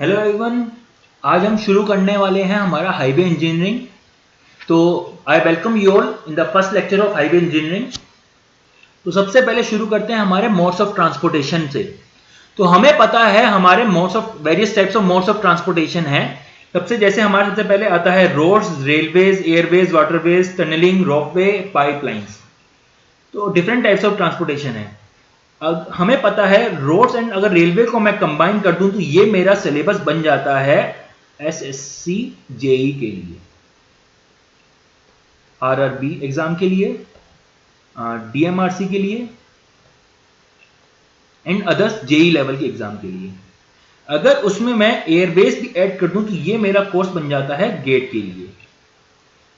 Hello everyone, आज हम शुरू करने वाले हैं हमारा हाईवे इंजीनियरिंग। तो I welcome you all in the first lecture of highway engineering. तो सबसे पहले शुरू करते हैं हमारे मोड्स ऑफ ट्रांसपोर्टेशन से। तो हमें पता है हमारे modes of various types of modes of transportation है। जैसे हमारे सबसे पहले आता है roads, railways, airways, waterways, tunnelling, ropeway, pipelines. तो डिफरेंट टाइप्स ऑफ ट्रांसपोर्टेशन है। अब हमें पता है रोड्स एंड अगर रेलवे को मैं कंबाइन कर दूं तो ये मेरा सिलेबस बन जाता है एसएससी जेई के लिए, आरआरबी एग्जाम के लिए, डीएमआरसी के लिए एंड अदर्स जेई लेवल के एग्जाम के लिए। अगर उसमें मैं एयरबेस भी ऐड कर दूं तो ये मेरा कोर्स बन जाता है गेट के लिए।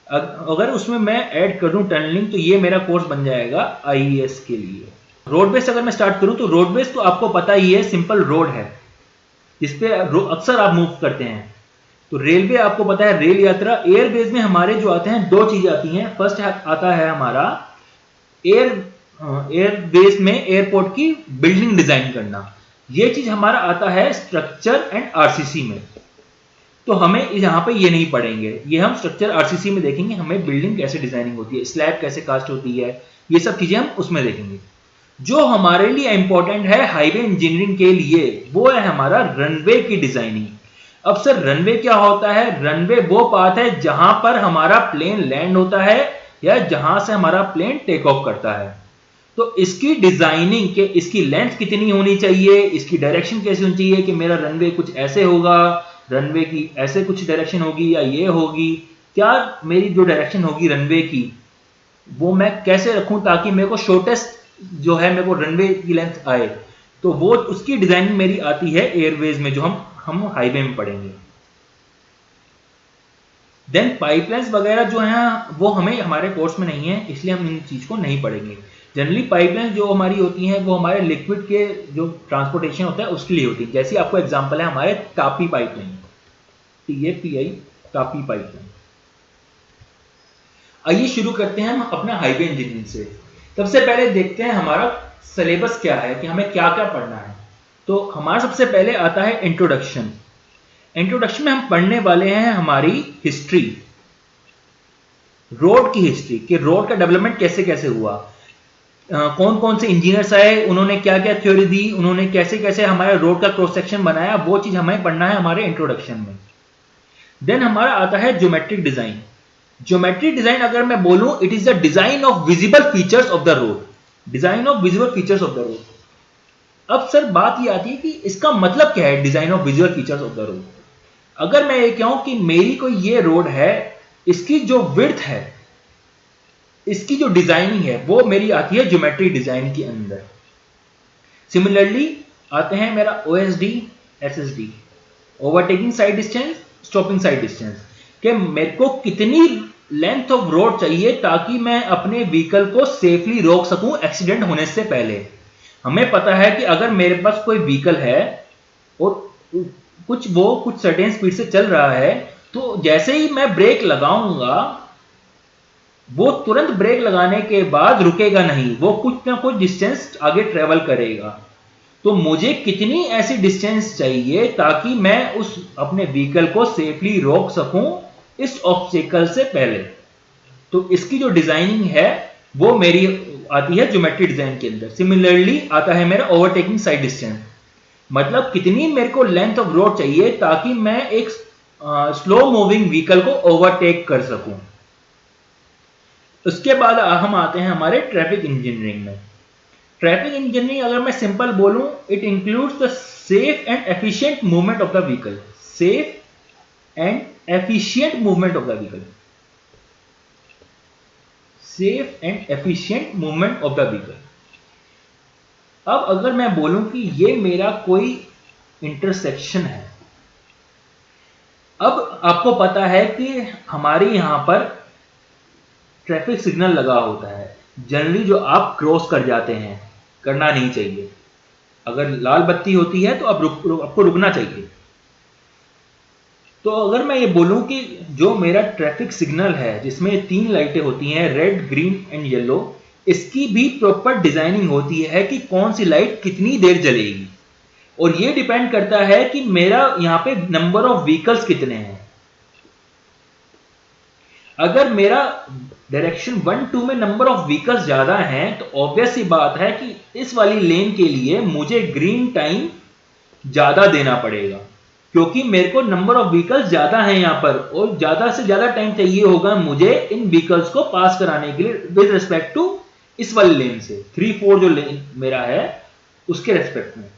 अगर उसमें मैं ऐड कर दूं टनलिंग तो ये मेरा कोर्स बन जाएगा आईईएस के लिए। रोडवेज अगर मैं स्टार्ट करूं तो रोडवेज तो आपको पता ही है, सिंपल रोड है जिसपे अक्सर आप मूव करते हैं। तो रेलवे आपको पता है रेल यात्रा। एयरवेज में हमारे जो आते हैं दो चीजें आती हैं। फर्स्ट आता है हमारा एयरवेज में एयरपोर्ट की बिल्डिंग डिजाइन करना। ये चीज हमारा आता है स्ट्रक्चर एंड आरसीसी में। तो हमें यहां पे ये नहीं पढ़ेंगे, ये हम स्ट्रक्चर आरसीसी में देखेंगे। हमें बिल्डिंग कैसे डिजाइनिंग होती है, स्लैब कैसे कास्ट होती है, ये सब चीजें हम उसमें देखेंगे। जो हमारे लिए इंपॉर्टेंट है हाईवे इंजीनियरिंग के लिए वो है हमारा रनवे की डिजाइनिंग। अब सर रनवे क्या होता है? रनवे वो पाथ है जहां पर हमारा प्लेन लैंड होता है या जहां से हमारा प्लेन टेक ऑफ करता है। तो इसकी डिजाइनिंग के इसकी लेंथ कितनी होनी चाहिए, इसकी डायरेक्शन कैसी होनी चाहिए कि मेरा रनवे कुछ ऐसे होगा, रनवे की ऐसे कुछ डायरेक्शन होगी या ये होगी, क्या मेरी जो डायरेक्शन होगी रनवे की वो मैं कैसे रखूं ताकि मेरे को शॉर्टेस्ट जो है मेरे को रनवे की लेंथ आए। तो वो उसकी डिजाइनिंग मेरी आती है एयरवेज में, जो हम हाईवे में पढ़ेंगे। देन पाइपलाइंस वगैरह जो है वो हमें हमारे कोर्स में नहीं है, इसलिए हम इन चीज को नहीं पढ़ेंगे। जनरली पाइपलाइन जो हमारी होती हैं वो हमारे लिक्विड के जो ट्रांसपोर्टेशन होता है उसके लिए होती है। जैसे आपको एग्जांपल है हमारे Tapi pipeline, TAPI Tapi pipeline. आइए शुरू करते हैं हम अपना हाईवे इंजीनियरिंग से। सबसे पहले देखते हैं हमारा सिलेबस क्या है कि हमें क्या क्या पढ़ना है। तो हमारा सबसे पहले आता है इंट्रोडक्शन। इंट्रोडक्शन में हम पढ़ने वाले हैं हमारी हिस्ट्री, रोड की हिस्ट्री कि रोड का डेवलपमेंट कैसे कैसे हुआ, कौन कौन से इंजीनियर्स आए, उन्होंने क्या क्या थ्योरी दी, उन्होंने कैसे कैसे हमारे रोड का क्रॉस सेक्शन बनाया, वो चीज हमें पढ़ना है हमारे इंट्रोडक्शन में। देन हमारा आता है ज्योमेट्रिक डिजाइन। ज्योमेट्रिक डिजाइन अगर मैं बोलूं, it is the design of visible features of the road. Design of visible features of the road. अब सर बात ये आती है कि इसका मतलब क्या है design of visual features of the road. अगर मैं ये कहूं कि मेरी कोई ये रोड है, इसकी जो विड्थ है, इसकी जो डिजाइनिंग है वो मेरी आती है ज्योमेट्रिक डिजाइन के अंदर। सिमिलरली आते हैं मेरा OSD, SSD, overtaking side distance, stopping side distance, कि मेरे को कितनी लेंथ ऑफ रोड चाहिए ताकि मैं अपने व्हीकल को सेफली रोक सकूं एक्सीडेंट होने से पहले। हमें पता है कि अगर मेरे पास कोई व्हीकल है और कुछ सर्टेन स्पीड से चल रहा है, तो जैसे ही मैं ब्रेक लगाऊंगा वो तुरंत ब्रेक लगाने के बाद रुकेगा नहीं, वो कुछ ना कुछ डिस्टेंस आगे ट्रेवल करेगा। तो मुझे कितनी ऐसी डिस्टेंस चाहिए ताकि मैं उस अपने व्हीकल को सेफली रोक सकूं इस ऑब्स्टेकल से पहले। तो इसकी जो डिजाइनिंग है वो मेरी आती है ज्योमेट्री डिजाइन के अंदर। सिमिलरली आता है मेरा ओवरटेकिंग साइड डिस्टेंस, मतलब कितनी मेरे को लेंथ ऑफ रोड चाहिए ताकि मैं एक स्लो मूविंग व्हीकल को ओवरटेक कर सकूं। उसके बाद हम आते हैं हमारे ट्रैफिक इंजीनियरिंग में। ट्रैफिक इंजीनियरिंग अगर मैं सिंपल बोलूं, it includes the safe and efficient movement of the vehicle. Safe and efficient movement of the vehicle. Safe and efficient movement of the vehicle. अब अगर मैं बोलूं कि ये मेरा कोई इंटरसेक्शन है, अब आपको पता है कि हमारे यहां पर ट्रैफिक सिग्नल लगा होता है। जनरली जो आप क्रॉस कर जाते हैं, करना नहीं चाहिए। अगर लाल बत्ती होती है तो आपको रुकना चाहिए। तो अगर मैं ये बोलूं कि जो मेरा ट्रैफिक सिग्नल है जिसमें 3 लाइटें होती हैं, रेड, ग्रीन एंड येलो, इसकी भी प्रॉपर डिजाइनिंग होती है कि कौन सी लाइट कितनी देर जलेगी। और ये डिपेंड करता है कि मेरा यहां पे नंबर ऑफ व्हीकल्स कितने हैं। अगर मेरा डायरेक्शन 1-2 में नंबर ऑफ व्हीकल्स ज्यादा हैं तो ऑब्वियस सी बात है कि इस वाली लेन के लिए मुझे ग्रीन टाइम ज्यादा देना पड़ेगा, क्योंकि मेरे को नंबर ऑफ व्हीकल्स ज्यादा है यहां पर और ज्यादा से ज्यादा टाइम चाहिए होगा मुझे इन व्हीकल्स को पास कराने के लिए विद रिस्पेक्ट टू इस वाली लेन से 3-4 जो लेन मेरा है उसके रेस्पेक्ट में।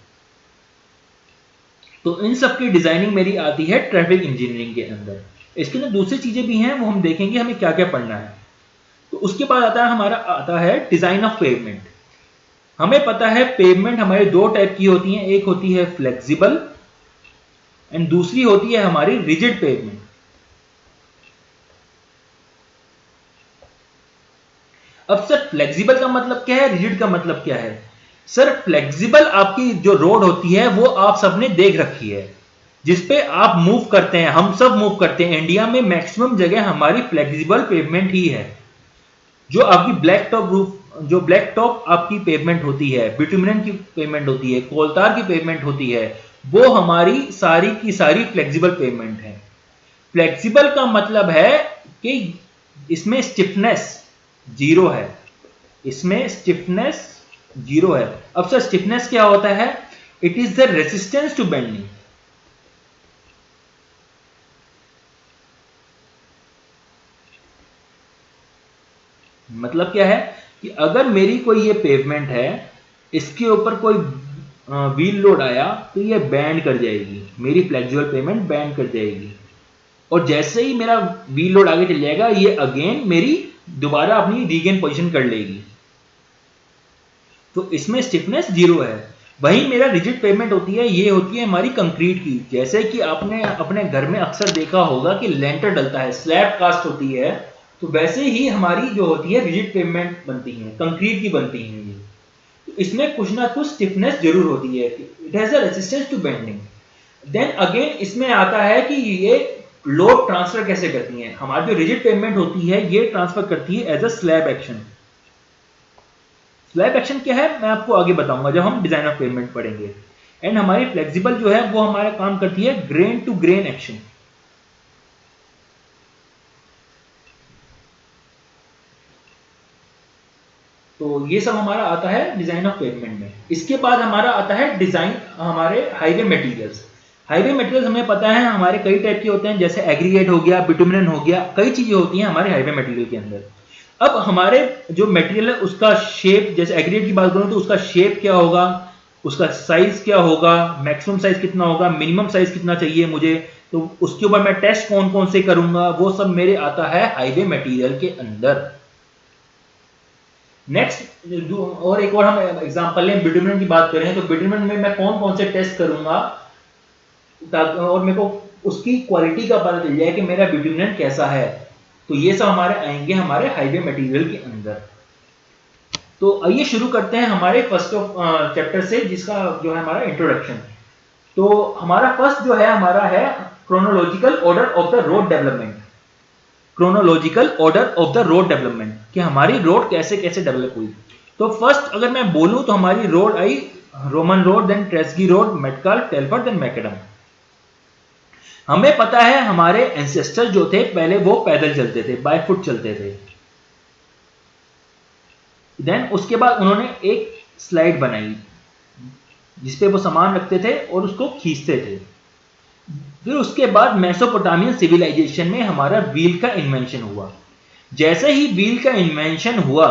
तो इन सब की डिजाइनिंग मेरी आती है ट्रैफिक इंजीनियरिंग के अंदर। इसके अंदर दूसरी चीजें भी हैं, वो हम देखेंगे हमें क्या क्या पढ़ना है। तो उसके बाद आता है डिजाइन ऑफ पेवमेंट। हमें पता है पेवमेंट हमारे दो टाइप की होती हैं, एक होती है फ्लेक्सिबल एंड दूसरी होती है हमारी रिजिड पेवमेंट। अब सर फ्लेक्सिबल का मतलब क्या है, रिजिड का मतलब क्या है? सर फ्लेक्सिबल आपकी जो रोड होती है वो आप सबने देख रखी है, जिसपे आप मूव करते हैं, हम सब मूव करते हैं। इंडिया में मैक्सिमम जगह हमारी फ्लेक्सिबल पेवमेंट ही है। जो आपकी ब्लैक टॉप रूफ, जो ब्लैक टॉप आपकी पेवमेंट होती है, बिटुमिनन की पेवमेंट होती है, कोलतार की पेवमेंट होती है, वो हमारी सारी की सारी फ्लेक्सिबल पेवमेंट है। फ्लेक्सिबल का मतलब है कि इसमें स्टिफनेस जीरो है, इसमें स्टिफनेस जीरो है। अब सर स्टिफनेस क्या होता है? It is the resistance to bending. मतलब क्या है कि अगर मेरी कोई ये पेवमेंट है, इसके ऊपर कोई व्हील लोड आया तो ये बैंड कर जाएगी, मेरी फ्लेक्सिबल पेवमेंट बैंड कर जाएगी। और जैसे ही मेरा व्हील लोड आगे चल जाएगा ये अगेन मेरी दोबारा अपनी रीगेन पोजीशन कर लेगी। तो इसमें स्टिफनेस जीरो है। वही मेरा रिजिड पेवमेंट होती है, ये होती है हमारी कंक्रीट की। जैसे कि आपने अपने घर में अक्सर देखा होगा कि लेंटर डलता है, स्लैब कास्ट होती है, तो वैसे ही हमारी जो होती है रिजिड पेवमेंट बनती है, कंक्रीट की बनती है ये। तो इसमें कुछ ना कुछ स्टिफनेस जरूर होती है, it has a resistance to bending. Then again इसमें आता है कि ये लोड ट्रांसफर कैसे करती है। हमारी जो रिजिड पेवमेंट होती है ये ट्रांसफर करती है as a slab action. Slab action क्या है मैं आपको आगे बताऊंगा जब हम डिजाइन ऑफ पेवमेंट पढ़ेंगे। एंड हमारी फ्लेक्सिबल जो है वो हमारा काम करती है ग्रेन टू ग्रेन एक्शन। तो ये सब हमारा आता है डिजाइन ऑफ पेवमेंट में। इसके बाद हमारा आता है डिजाइन हमारे हाईवे मटेरियल्स। हाईवे मटेरियल्स हमें पता है हमारे कई टाइप के होते हैं, जैसे एग्रीगेट हो गया, बिटुमिनन हो गया, कई चीजें होती हैं हमारे हाईवे मटेरियल के अंदर। अब हमारे जो मटेरियल है उसका शेप, जैसे एग्रीगेट की बात करूं तो उसका शेप क्या होगा, उसका साइज क्या होगा, मैक्सिमम साइज कितना होगा, मिनिमम साइज कितना चाहिए मुझे, तो उसके ऊपर मैं टेस्ट कौन कौन से करूंगा, वो सब मेरे आता है हाईवे मटेरियल के अंदर। नेक्स्ट और एक और हम एग्जांपल लें, बिटुमिनन की बात करें तो बिटुमिनन में मैं कौन कौन से टेस्ट करूंगा और मेरे को उसकी क्वालिटी का पता चल जाए कि मेरा बिटुमिनन कैसा है। तो ये सब हमारे आएंगे हमारे हाईवे मटेरियल के अंदर। तो आइए शुरू करते हैं हमारे फर्स्ट ऑफ चैप्टर से, जिसका जो है हमारा इंट्रोडक्शन। तो हमारा फर्स्ट जो है हमारा है chronological order of the road development. Chronological order of the road development, कि हमारी रोड कैसे कैसे डेवलप हुई। तो फर्स्ट अगर मैं बोलूं तो हमारी road I Roman road, then Tresaguet road, Metcalf, Telford, then Macadam. हमें पता है हमारे एंसेस्टर जो थे पहले वो पैदल चलते थे, बाय फुट चलते थे। देन उसके बाद उन्होंने एक स्लाइड बनाई जिसपे वो सामान रखते थे और उसको खींचते थे। फिर उसके बाद मेसोपोटामियन सिविलाइजेशन में हमारा व्हील का इन्वेंशन हुआ। जैसे ही व्हील का इन्वेंशन हुआ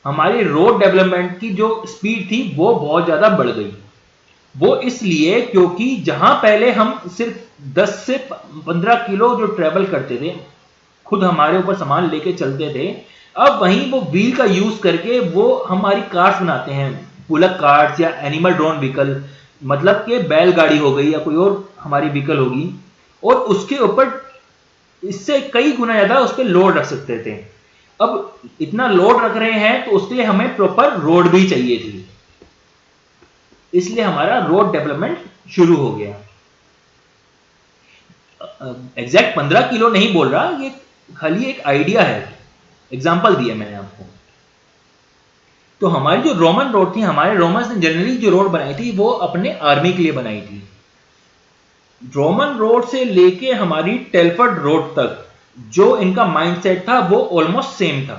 हमारी रोड डेवलपमेंट की जो स्पीड थी वो बहुत ज्यादा बढ़ गई। वो इसलिए क्योंकि जहां पहले हम सिर्फ 10 से 15 किलो जो ट्रेवल करते थे, खुद हमारे ऊपर सामान लेके चलते थे, अब वहीं वो व्हील का यूज करके वो हमारी कार्स बनाते हैं, पुलक कार्स या एनिमल ड्रोन व्हीकल, मतलब कि बैलगाड़ी हो गई या कोई और हमारी व्हीकल होगी, और उसके ऊपर इससे कई गुना ज्यादा उस पर लोड रख सकते थे। अब इतना लोड रख रहे हैं तो उसके लिए हमें प्रॉपर रोड भी चाहिए थी, इसलिए हमारा रोड डेवलपमेंट शुरू हो गया। एग्जैक्ट 15 किलो नहीं बोल रहा, ये खाली एक आइडिया है, एग्जांपल दिया मैंने आपको। तो हमारी जो रोमन रोड थी, हमारे रोमन्स ने जनरली जो रोड बनाई थी वो अपने आर्मी के लिए बनाई थी। रोमन रोड से लेके हमारी टेलफर्ड रोड तक जो इनका माइंडसेट था वो ऑलमोस्ट सेम था।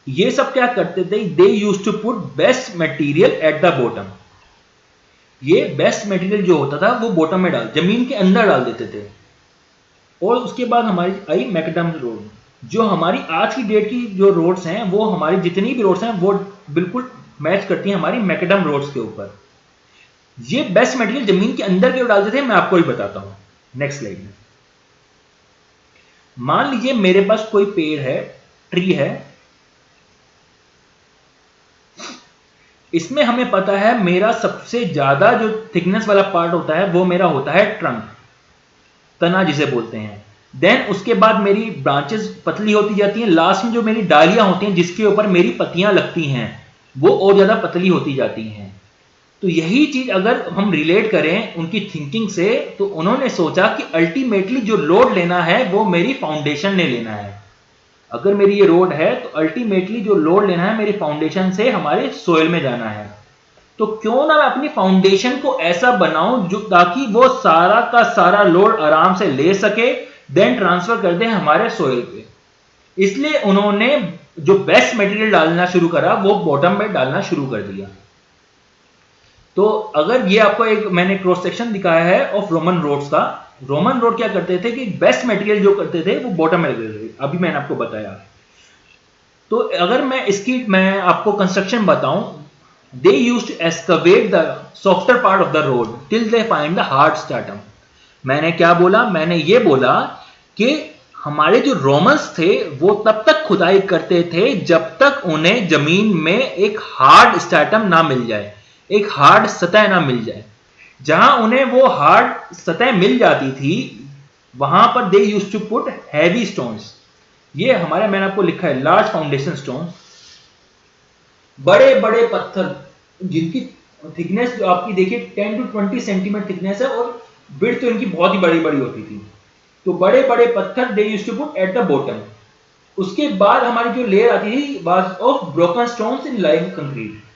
ये सब क्या करते थे, they used to put best material at the bottom. ये बेस्ट मटेरियल जो होता था वो बॉटम में जमीन के अंदर डाल देते थे। और उसके बाद हमारी आई मैकडम रोड, जो हमारी आज की डेट की जो रोड्स हैं वो हमारी जितनी भी रोड्स हैं वो बिल्कुल मैच करती हैं हमारी मैकडम रोड्स के ऊपर। ये बेस्ट मटेरियल जमीन के अंदर क्यों डालते थे मैं आपको ही बताता हूं नेक्स्ट स्लाइड में। मान लीजिए मेरे पास कोई पेड़ है, ट्री है, इसमें हमें पता है मेरा सबसे ज्यादा जो थिकनेस वाला पार्ट होता है वो मेरा होता है ट्रंक, तना जिसे बोलते हैं। देन उसके बाद मेरी ब्रांचेस पतली होती जाती हैं, लास्ट में जो मेरी डालियां होती हैं जिसके ऊपर मेरी पत्तियां लगती हैं वो और ज्यादा पतली होती जाती हैं। तो यही चीज अगर हम रिलेट करें उनकी थिंकिंग से, तो उन्होंने सोचा कि अल्टीमेटली जो लोड लेना है वो मेरी फाउंडेशन ने लेना है। अगर मेरी ये रोड है तो अल्टीमेटली जो लोड लेना है मेरी फाउंडेशन से हमारे सोइल में जाना है। तो क्यों ना मैं अपनी फाउंडेशन को ऐसा बनाऊं जो ताकि वो सारा का सारा लोड आराम से ले सके, देन ट्रांसफर कर दे हमारे सोइल पे। इसलिए उन्होंने जो बेस्ट मटेरियल डालना शुरू करा वो बॉटम में डालना शुरू कर दिया। तो अगर ये आपको एक मैंने क्रॉस सेक्शन दिखाया है ऑफ रोमन रोड्स का। रोमन रोड क्या करते थे कि बेस्ट मटेरियल जो करते थे वो बॉटम में लगते थे, अभी मैंने आपको बताया। तो अगर मैं आपको कंस्ट्रक्शन बताऊं, they used to excavate the softer part of the road till they find the hard stratum. मैंने क्या बोला, मैंने ये बोला कि हमारे जो रोमन्स थे वो तब तक खुदाई करते थे जब तक उन्हें जमीन में एक हार्ड स्ट्रैटम ना मिल जाए, एक हार्ड सतह ना मिल जाए। जहां उन्हें वो हार्ड सतह मिल जाती थी वहां पर they used to put heavy stones. ये हमारे मैंने आपको लिखा है लार्ज फाउंडेशन स्टोन, बड़े बड़े पत्थर जिनकी थिकनेस जो आपकी देखिए 10 to 20 सेंटीमीटर थिकनेस है और विड्थ तो इनकी बहुत ही बड़ी बड़ी होती थी। तो बड़े बड़े पत्थर they used to put at the bottom. उसके बाद हमारी जो लेयर आती थी was of broken stones in lime concrete.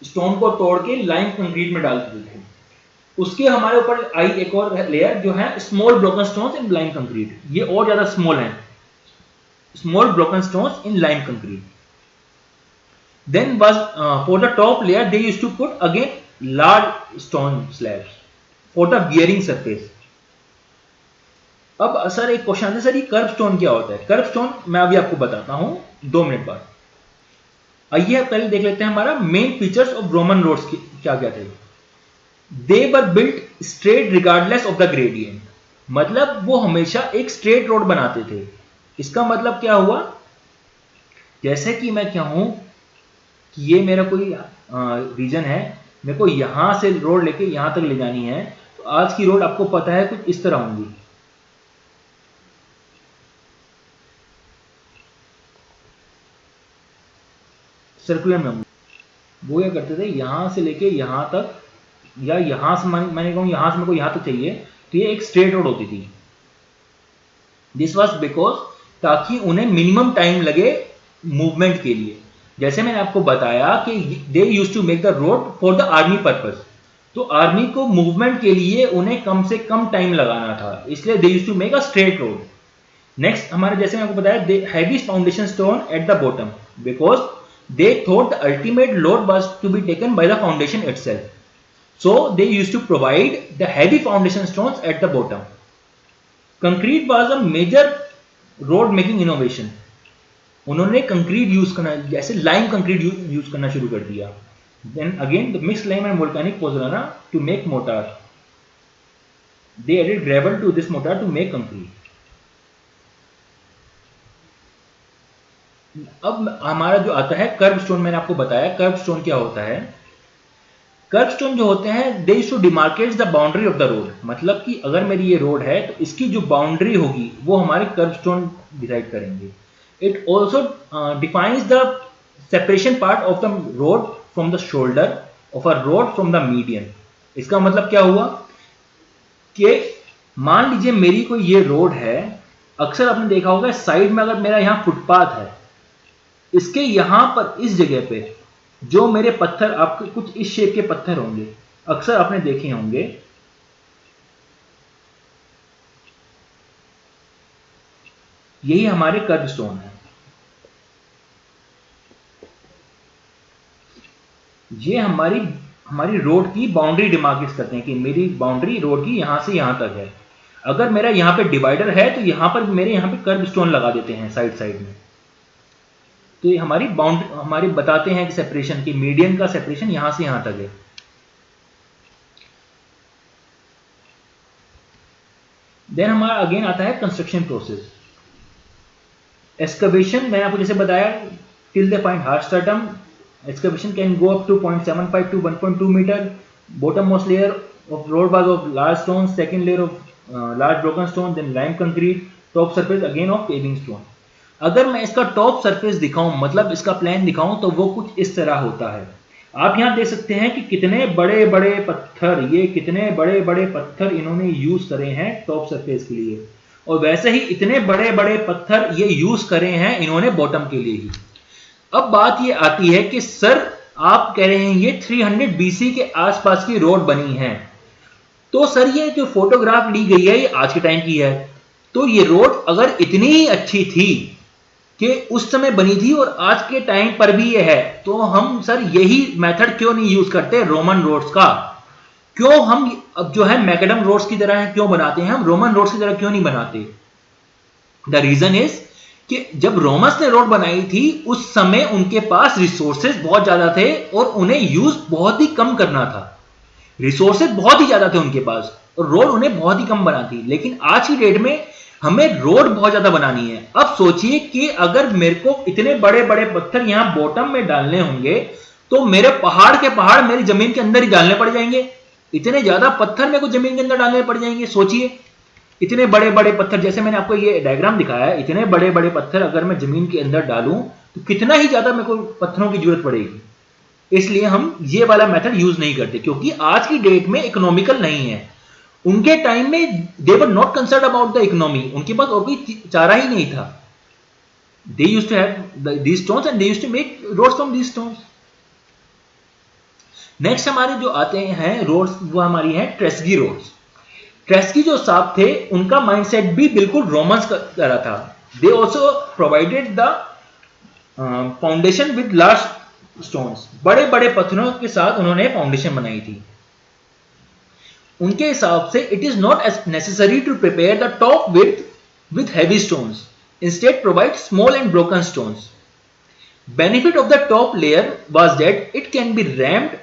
Stone को तोड़ के लाइम कंक्रीट में डाल देते थे। उसके हमारे ऊपर आई एक और लेयर जो है small broken stones in lime concrete. ये और ज्यादा स्मॉल है, small broken stones in lime concrete. Then was for the top layer they used to put again large stone slabs for the bearing surface. अब sir एक question आता है, sir ये curve stone क्या होता है? कर्व स्टोन मैं अभी आपको बताता हूं 2 मिनट बाद। आइए पहले देख लेते हैं हमारा main features of Roman roads क्या क्या थे। They were built straight regardless of the gradient, मतलब वो हमेशा एक स्ट्रेट रोड बनाते थे। इसका मतलब क्या हुआ, जैसे कि मैं कहूं कि ये मेरा कोई रीजन है, मेरे को यहां से रोड लेके यहां तक ले जानी है, तो आज की रोड आपको पता है कुछ इस तरह होंगी। सर्कुलर में वो क्या करते थे, यहां से लेके यहां तक या यहां से मैंने कहूं यहां से मेरे को यहां तक चाहिए, तो ये एक स्ट्रेट रोड होती थी। दिस वॉज बिकॉज ताकि उन्हें मिनिमम टाइम लगे मूवमेंट के लिए। जैसे मैंने आपको बताया कि they used to make the road for the army purpose, तो आर्मी को मूवमेंट के लिए उन्हें कम से कम टाइम लगाना था, इसलिए they used to make a straight road. Next हमारे जैसे मैंने आपको बताया they heavy foundation stone at the bottom because they thought the ultimate load was to be taken by the foundation itself, so they used to provide the heavy foundation stones at the bottom. Concrete was a major road making innovation. उन्होंने concrete use करना, जैसे lime concrete use करना शुरू कर दिया। Then again the mixed lime and volcanic pozzolana to make mortar, they added gravel to this mortar to make concrete. अब हमारा जो आता है कर्व स्टोन, मैंने आपको बताया कर्व स्टोन क्या होता है। कर्व स्टोन जो होते हैं they used to demarcate the boundary of the road, मतलब कि अगर मेरी ये रोड है तो इसकी जो बाउंड्री होगी वो हमारे कर्व स्टोन डिसाइड करेंगे। It also defines the separation part of the road from the shoulder of a road from the median। इसका मतलब क्या हुआ कि मान लीजिए मेरी कोई ये रोड है, अक्सर आपने देखा होगा साइड में अगर मेरा यहां फुटपाथ है इसके यहां पर इस जगह पे जो मेरे पत्थर आपके कुछ इस शेप के पत्थर होंगे, अक्सर आपने देखे होंगे, यही हमारे कर्व स्टोन है। ये हमारी हमारी रोड की बाउंड्री डिमार्केट करते हैं कि मेरी बाउंड्री रोड की यहां से यहां तक है। अगर मेरा यहां पे डिवाइडर है तो यहां पर मेरे यहां पे कर्व स्टोन लगा देते हैं साइड साइड में। तो ये हमारी बाउंड्री हमारी बताते हैं कि सेपरेशन की मीडियन का सेपरेशन यहां से यहां तक है। देन हमारा अगेन आता है कंस्ट्रक्शन प्रोसेस। एक्सकवेशन मैंने आपको जैसे बताया till the point hard stratum, excavation can go up to 0.75 to 1.2 meter. Bottommost layer of road was of large stones, second layer of large broken stone, then lime concrete, top surface again of paving stone. अगर मैं इसका top surface दिखाऊं, मतलब इसका plan दिखाऊं, तो वो कुछ इस तरह होता है। आप यहां देख सकते हैं कि कितने बड़े बड़े पत्थर, ये कितने बड़े बड़े पत्थर इन्होंने यूज करे हैं टॉप सरफेस के लिए, और वैसे ही इतने बड़े बड़े पत्थर ये यूज करे हैं इन्होंने बॉटम के लिए ही। अब बात ये आती है कि सर आप कह रहे हैं ये 300 बीसी के आसपास की रोड बनी है, तो सर ये जो फोटोग्राफ ली गई है ये आज के टाइम की है, तो ये रोड अगर इतनी ही अच्छी थी कि उस समय बनी थी और आज के टाइम पर भी ये है, तो हम सर यही मेथड क्यों नहीं यूज करते रोमन रोड्स का? क्यों हम अब जो है मैकडम रोड्स की तरह क्यों बनाते हैं, हम रोमन रोड्स की तरह क्यों नहीं बनाते? द रीजन इज कि जब रोमन्स ने रोड बनाई थी उस समय उनके पास रिसोर्सेज बहुत ज्यादा थे और उन्हें यूज बहुत ही कम करना था। रिसोर्सेज बहुत ही ज्यादा थे उनके पास और रोड उन्हें बहुत ही कम बना थी। लेकिन आज की डेट में हमें रोड बहुत ज्यादा बनानी है। अब सोचिए कि अगर मेरे को इतने बड़े बड़े पत्थर यहां बॉटम में डालने होंगे तो मेरे पहाड़ के पहाड़ मेरी जमीन के अंदर ही डालने पड़ जाएंगे। इतने ज्यादा पत्थर मेरे को जमीन के अंदर डालने पड़ जाएंगे। सोचिए इतने बड़े बड़े पत्थर, जैसे मैंने आपको ये डायग्राम दिखाया है, इतने बड़े बड़े पत्थर अगर मैं जमीन के अंदर डालूं तो कितना ही ज्यादा मेरे को पत्थरों की जरूरत पड़ेगी। इसलिए हम ये वाला मेथड यूज नहीं करते क्योंकि आज की डेट में इकोनॉमिकल नहीं है। उनके टाइम में they were not concern about the economy, उनके पास और कोई चारा ही नहीं था। They used to have these stones and they used to make roads from these stones. Next हमारे जो आते हैं रोड्स, वो हमारी है ट्रेस्गी रोड्स। ट्रेस्की जो साहब थे उनका माइंडसेट भी बिल्कुल रोमन्स का तरह था। They also provided the foundation with large stones, बड़े बड़े पत्थरों के साथ उन्होंने फाउंडेशन बनाई थी। उनके हिसाब से it is not as necessary to prepare the top with heavy stones, instead provide small and broken stones. Benefit of the top layer was that it can be rammed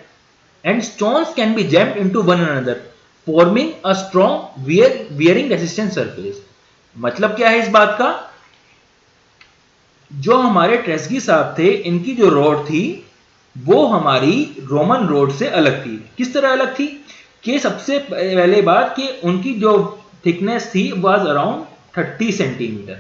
and stones can be jammed into one another, forming a strong wearing resistant surface. मतलब क्या है इस बात का? जो हमारे ट्रेस्गी साहब थे इनकी जो रोड थी वो हमारी रोमन रोड से अलग थी। किस तरह अलग थी? कि सबसे पहले बात कि उनकी जो थिकनेस थी वाज अराउंड 30 सेंटीमीटर,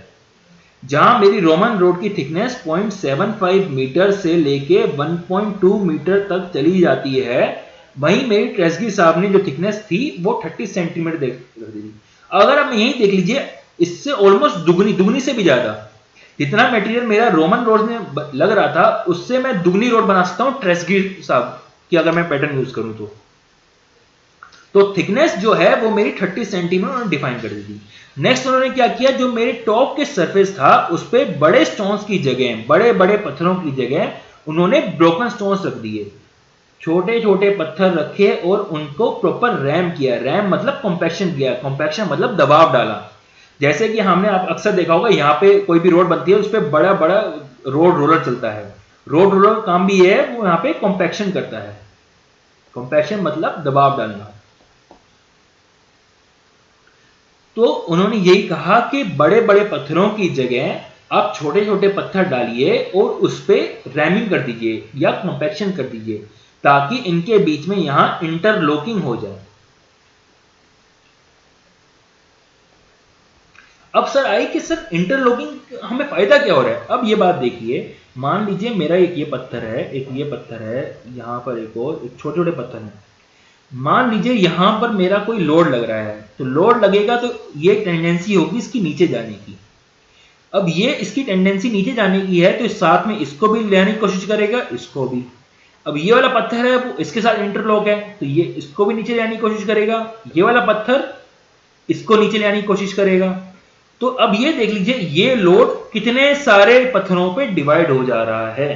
जहां मेरी रोमन रोड की थिकनेस 0.75 मीटर से लेके 1.2 मीटर तक चली जाती है। वहीं मेरी ट्रेस्गी साहब ने जो थिकनेस थी वो 30 सेंटीमीटर रख दी थी। अगर आप यही देख लीजिए, इससे ऑलमोस्ट दुगनी से भी ज्यादा जितना मटेरियल मेरा रोमन रोड में लग रहा था उससे मैं दुगनी रोड बना सकता हूं ट्रेस्गी साहब की, अगर मैं पैटर्न यूज करूं तो थिकनेस जो है वो मेरी 30 सेंटीमीटर डिफाइन कर दी थी। नेक्स्ट उन्होंने क्या किया, जो मेरे टॉप के सरफेस था उस पर बड़े स्टोन्स की जगह, बड़े बड़े पत्थरों की जगह उन्होंने ब्रोकन स्टोन्स रख दिए, छोटे छोटे पत्थर रखे और उनको प्रॉपर रैम किया। रैम मतलब कॉम्पैक्शन किया, कॉम्पैक्शन मतलब दबाव डाला। जैसे कि हमने आप अक्सर देखा होगा यहाँ पे कोई भी रोड बनती है उस पर बड़ा बड़ा रोड रोलर चलता है। रोड रोलर काम भी ये है, वो यहाँ पे कॉम्पैक्शन करता है। कॉम्पैक्शन मतलब दबाव डालना। तो उन्होंने यही कहा कि बड़े बड़े पत्थरों की जगह आप छोटे छोटे पत्थर डालिए और उस पर रैमिंग कर दीजिए या कॉम्पैक्शन कर दीजिए ताकि इनके बीच में यहां इंटरलॉकिंग हो जाए। अब सर आई कि सर इंटरलॉकिंग हमें फायदा क्या हो रहा है? अब ये बात देखिए, मान लीजिए मेरा एक ये पत्थर है, एक ये पत्थर है, यहां पर एक और, एक छोटे छोटे पत्थर हैं। मान लीजिए यहां पर मेरा कोई लोड लग रहा है, तो लोड लगेगा तो ये टेंडेंसी होगी इसकी नीचे जाने की। अब ये इसकी टेंडेंसी नीचे जाने की है, तो इस साथ में इसको भी लेने की कोशिश करेगा, इसको भी। अब ये वाला पत्थर है वो इसके साथ इंटरलॉक है, तो ये इसको भी नीचे लाने की कोशिश करेगा, ये वाला पत्थर इसको नीचे लाने की कोशिश करेगा। तो अब ये देख लीजिए ये लोड कितने सारे पत्थरों पे डिवाइड हो जा रहा है।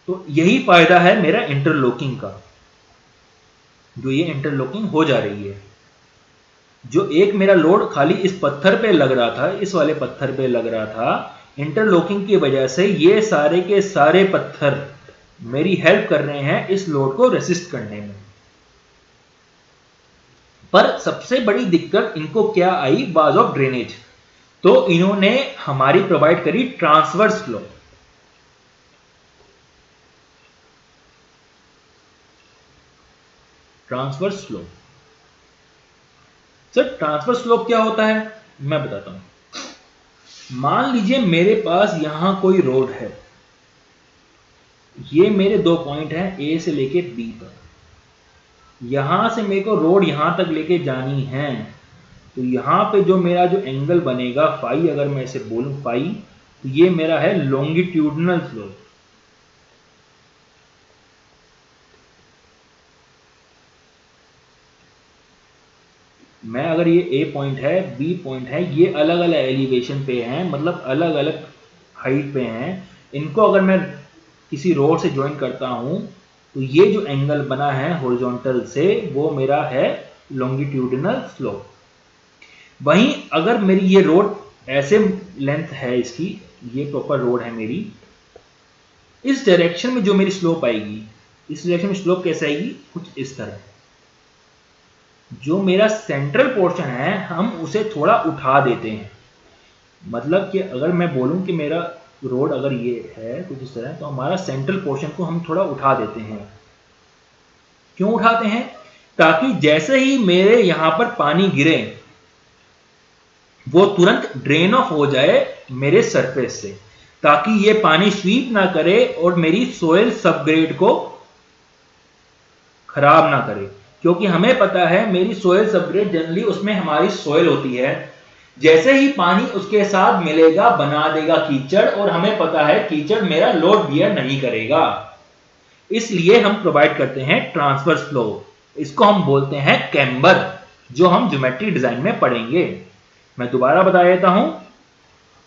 तो यही फायदा है मेरा इंटरलॉकिंग का, जो ये इंटरलॉकिंग हो जा रही है। जो एक मेरा लोड खाली इस पत्थर पे लग रहा था, इस वाले पत्थर पे लग रहा था, इंटरलॉकिंग की वजह से ये सारे के सारे पत्थर मेरी हेल्प कर रहे हैं इस लोड को रेसिस्ट करने में। पर सबसे बड़ी दिक्कत इनको क्या आई, बाज ऑफ ड्रेनेज। तो इन्होंने हमारी प्रोवाइड करी transverse flow. Transverse flow, sir transverse flow क्या होता है मैं बताता हूं। मान लीजिए मेरे पास यहां कोई रोड है, ये मेरे 2 पॉइंट हैं ए से लेके बी तक, यहां से मेरे को रोड यहां तक लेके जानी है। तो यहां पे जो मेरा जो एंगल बनेगा फाई, अगर मैं इसे बोलूं फाई, तो ये मेरा है लॉन्गिट्यूडनल फ्लो। मैं अगर ये ए पॉइंट है, बी पॉइंट है, ये अलग अलग एलिवेशन पे हैं, मतलब अलग अलग हाइट पे हैं, इनको अगर मैं किसी रोड से ज्वाइन करता हूं तो ये जो एंगल बना है हॉरिजॉन्टल से वो मेरा है लॉन्गिट्यूडनल फ्लो। वहीं अगर मेरी ये रोड ऐसे लेंथ है इसकी, ये प्रॉपर रोड है मेरी, इस डायरेक्शन में जो मेरी स्लोप आएगी, इस डायरेक्शन में स्लोप कैसे आएगी, कुछ इस तरह। जो मेरा सेंट्रल पोर्शन है हम उसे थोड़ा उठा देते हैं, मतलब कि अगर मैं बोलूं कि मेरा रोड अगर ये है कुछ इस तरह, तो हमारा सेंट्रल पोर्शन को हम थोड़ा उठा देते हैं। क्यों उठाते हैं, ताकि जैसे ही मेरे यहां पर पानी गिरे वो तुरंत ड्रेन ऑफ हो जाए मेरे सरफेस से, ताकि ये पानी स्वीप ना करे और मेरी सोयल सबग्रेड को खराब ना करे। क्योंकि हमें पता है मेरी सोयल सबग्रेड जनरली उसमें हमारी सोयल होती है, जैसे ही पानी उसके साथ मिलेगा बना देगा कीचड़, और हमें पता है कीचड़ मेरा लोड बियर नहीं करेगा। इसलिए हम प्रोवाइड करते हैं ट्रांसवर्स फ्लो, इसको हम बोलते हैं कैम्बर, जो हम ज्योमेट्री डिजाइन में पढ़ेंगे। मैं दोबारा बता देता हूं,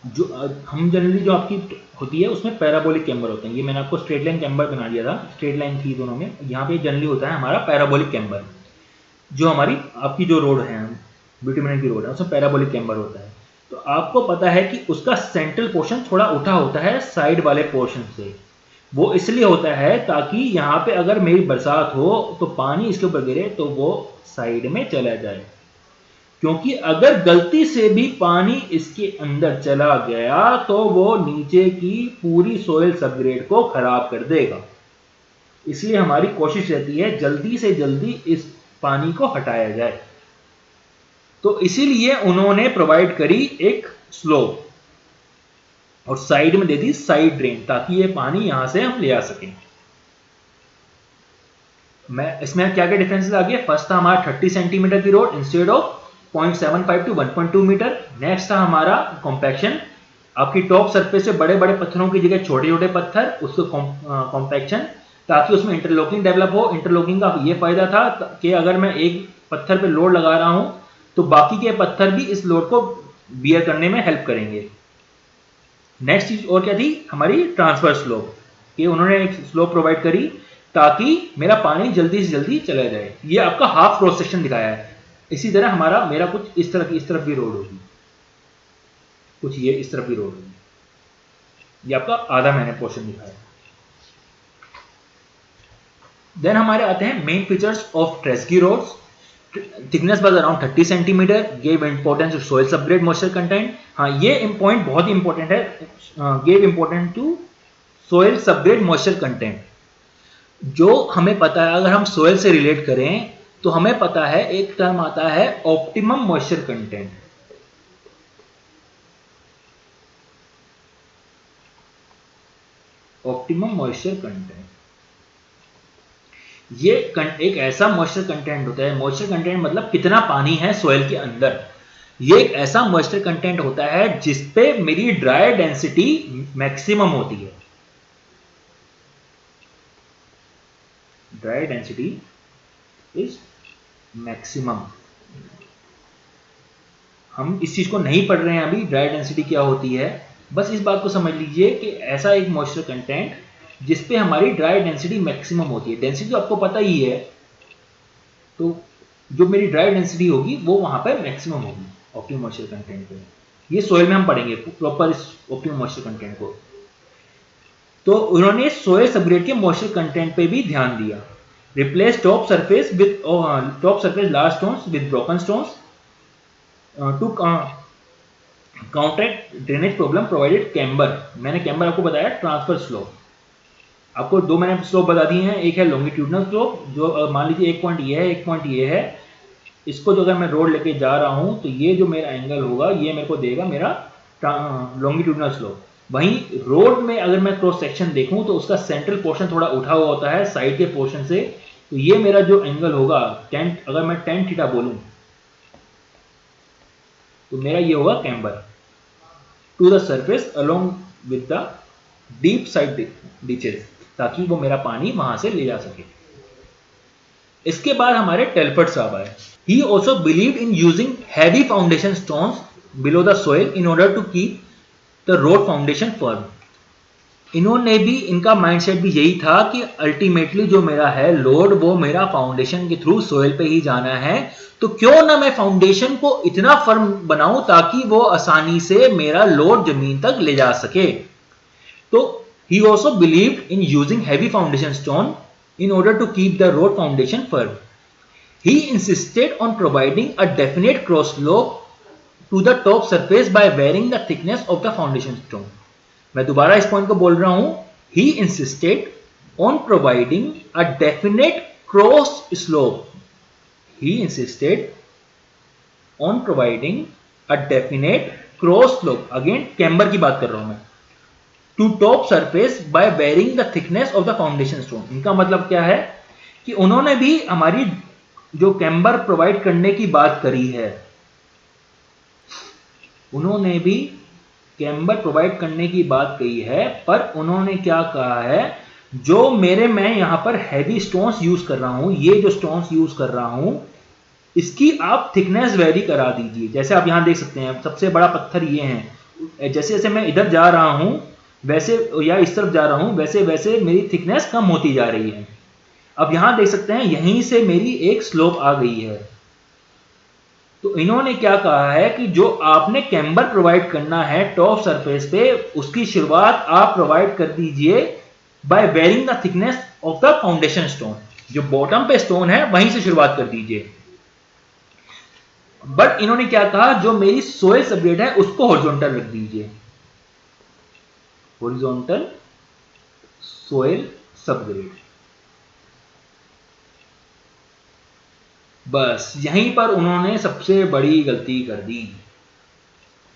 जो हम जनरली जो आपकी होती है उसमें पैराबोलिक कैम्बर होते हैं। ये मैंने आपको स्ट्रेट लाइन कैम्बर बना दिया था, स्ट्रेट लाइन थी दोनों में, यहाँ पे जनरली होता है हमारा पैराबोलिक कैम्बर। जो हमारी आपकी जो रोड है बिटुमिनस की रोड है उसमें पैराबोलिक कैम्बर होता है। तो आपको पता है कि उसका सेंट्रल पोर्शन थोड़ा उठा होता है साइड वाले पोर्शन से। वो इसलिए होता है ताकि यहाँ पे अगर मेरी बरसात हो तो पानी इसके ऊपर गिरे तो वो साइड में चला जाए, क्योंकि अगर गलती से भी पानी इसके अंदर चला गया तो वो नीचे की पूरी सोयल सबग्रेड को खराब कर देगा। इसलिए हमारी कोशिश रहती है जल्दी से जल्दी इस पानी को हटाया जाए। तो इसीलिए उन्होंने प्रोवाइड करी एक स्लोप और साइड में दे दी साइड ड्रेन, ताकि ये पानी यहां से हम ले आ सकें। मैं इसमें क्या क्या डिफरेंसेस आ गए, फर्स्ट था हमारा 30 सेंटीमीटर की road instead of 0.75 to 1.2 metre. Next था हमारा कॉम्पैक्शन, आपकी टॉप सरफेस से बड़े बड़े पत्थरों की जगह छोटे छोटे पत्थर, उसको कॉम्पैक्शन, ताकि उसमें इंटरलॉकिंग डेवलप हो। इंटरलॉकिंग का ये फायदा था कि अगर मैं एक पत्थर पे लोड लगा रहा हूं तो बाकी के पत्थर भी इस लोड को बियर करने में हेल्प करेंगे। नेक्स्ट चीज और क्या थी हमारी, ट्रांसफर स्लोप, कि उन्होंने एक स्लोप प्रोवाइड करी ताकि मेरा पानी जल्दी से जल्दी चला जाए। ये आपका हाफ क्रॉस सेक्शन दिखाया है। इसी तरह हमारा मेरा कुछ इस तरफ भी रोड होगी, कुछ ये इस तरफ भी रोड होगी, ये आपका आधा मैंने पोर्शन दिखाया। देन हमारे आते हैं main features of Tresaguet roads. Thickness was around 30 centimetre, gave importance to soil subgrade moisture content. हाँ, ये पॉइंट बहुत ही इंपॉर्टेंट है, gave important to soil subgrade moisture content. जो हमें पता है, अगर हम सोइल से रिलेट करें तो हमें पता है एक टर्म आता है optimum moisture content. Optimum moisture content ये एक ऐसा मॉइस्चर कंटेंट होता है, मॉइस्चर कंटेंट मतलब कितना पानी है सोइल के अंदर, ये एक ऐसा मॉइस्चर कंटेंट होता है जिसपे मेरी ड्राई डेंसिटी मैक्सिमम होती है। Dry density is maximum. हम इस चीज को नहीं पढ़ रहे हैं अभी, ड्राई डेंसिटी क्या होती है, बस इस बात को समझ लीजिए कि ऐसा एक मॉइस्चर कंटेंट जिसपे हमारी ड्राई डेंसिटी मैक्सिमम होती है। डेंसिटी तो आपको पता ही है, तो जो मेरी ड्राई डेंसिटी होगी वो वहां पर मैक्सिमम होगी ऑप्टिमम मॉइस्चर कंटेंट पे। ये सोयल में हम पढ़ेंगे प्रॉपर इस ऑप्टिमम मॉइस्चर कंटेंट को। तो उन्होंने सोयल सबग्रेड के मॉइस्चर कंटेंट पे भी ध्यान दिया। Replace top surface large stones with broken stones to counter drainage problem provided camber. मैंने कैम्बर आपको बताया ट्रांसफर स्लोप। आपको दो मैंने स्लोप बता दी हैं, एक है लॉन्गिट्यूडनल स्लोप जो मान लीजिए एक पॉइंट ये है, एक पॉइंट ये है। इसको जो अगर मैं रोड लेके जा रहा हूं तो ये जो मेरा एंगल होगा ये मेरे को देगा मेरा लॉन्गिट्यूडनल स्लोप। वहीं रोड में अगर मैं क्रॉस सेक्शन देखूं तो उसका सेंट्रल पोर्शन थोड़ा उठा हुआ होता है साइड के पोर्शन से, तो ये मेरा जो एंगल होगा अगर मैं tan थीटा बोलूं तो मेरा ये होगा camber to the surface along with the deep side ditches, ताकि वो मेरा पानी वहां से ले जा सके। इसके बाद हमारे टेलफर्ड साहब आए। He also believed in using heavy foundation stones below the soil in order to keep the road foundation firm. इन्होंने भी, इनका माइंडसेट भी यही था कि अल्टीमेटली जो मेरा है लोड वो मेरा फाउंडेशन के थ्रू सोइल पे ही जाना है, तो क्यों ना मैं फाउंडेशन को इतना फर्म बनाऊं ताकि वो आसानी से मेरा लोड जमीन तक ले जा सके। तो he also believed in using heavy foundation stone in order to keep the road foundation firm. He insisted on providing a definite cross slope to the top surface by varying the thickness of the foundation stone. मैं दोबारा इस point को बोल रहा हूं। He insisted on providing a definite cross slope. He insisted on providing a definite cross slope. Again, camber की बात कर रहा हूं मैं। To top surface by varying the thickness of the foundation stone. इनका मतलब क्या है कि उन्होंने भी हमारी जो कैम्बर प्रोवाइड करने की बात करी है, उन्होंने भी कैम्बर प्रोवाइड करने की बात कही है, पर उन्होंने क्या कहा है, जो मैं यहां पर हैवी स्टोन्स यूज कर रहा हूं, ये जो स्टोन्स यूज कर रहा हूं इसकी आप थिकनेस वेरी करा दीजिए। जैसे आप यहां देख सकते हैं सबसे बड़ा पत्थर ये है, जैसे जैसे मैं इधर जा रहा हूं वैसे, या इस तरफ जा रहा हूं वैसे वैसे मेरी थिकनेस कम होती जा रही है। अब यहां देख सकते हैं यहीं से मेरी एक स्लोप आ गई है। तो इन्होंने क्या कहा है कि जो आपने कैम्बर प्रोवाइड करना है टॉप सरफेस पे, उसकी शुरुआत आप प्रोवाइड कर दीजिए by varying the thickness of the foundation stone. जो बॉटम पे स्टोन है वहीं से शुरुआत कर दीजिए। बट इन्होंने क्या कहा, जो मेरी सोइल सबग्रेड है उसको हॉरिजॉन्टल रख दीजिए। Horizontal soil subgrade. बस यहीं पर उन्होंने सबसे बड़ी गलती कर दी।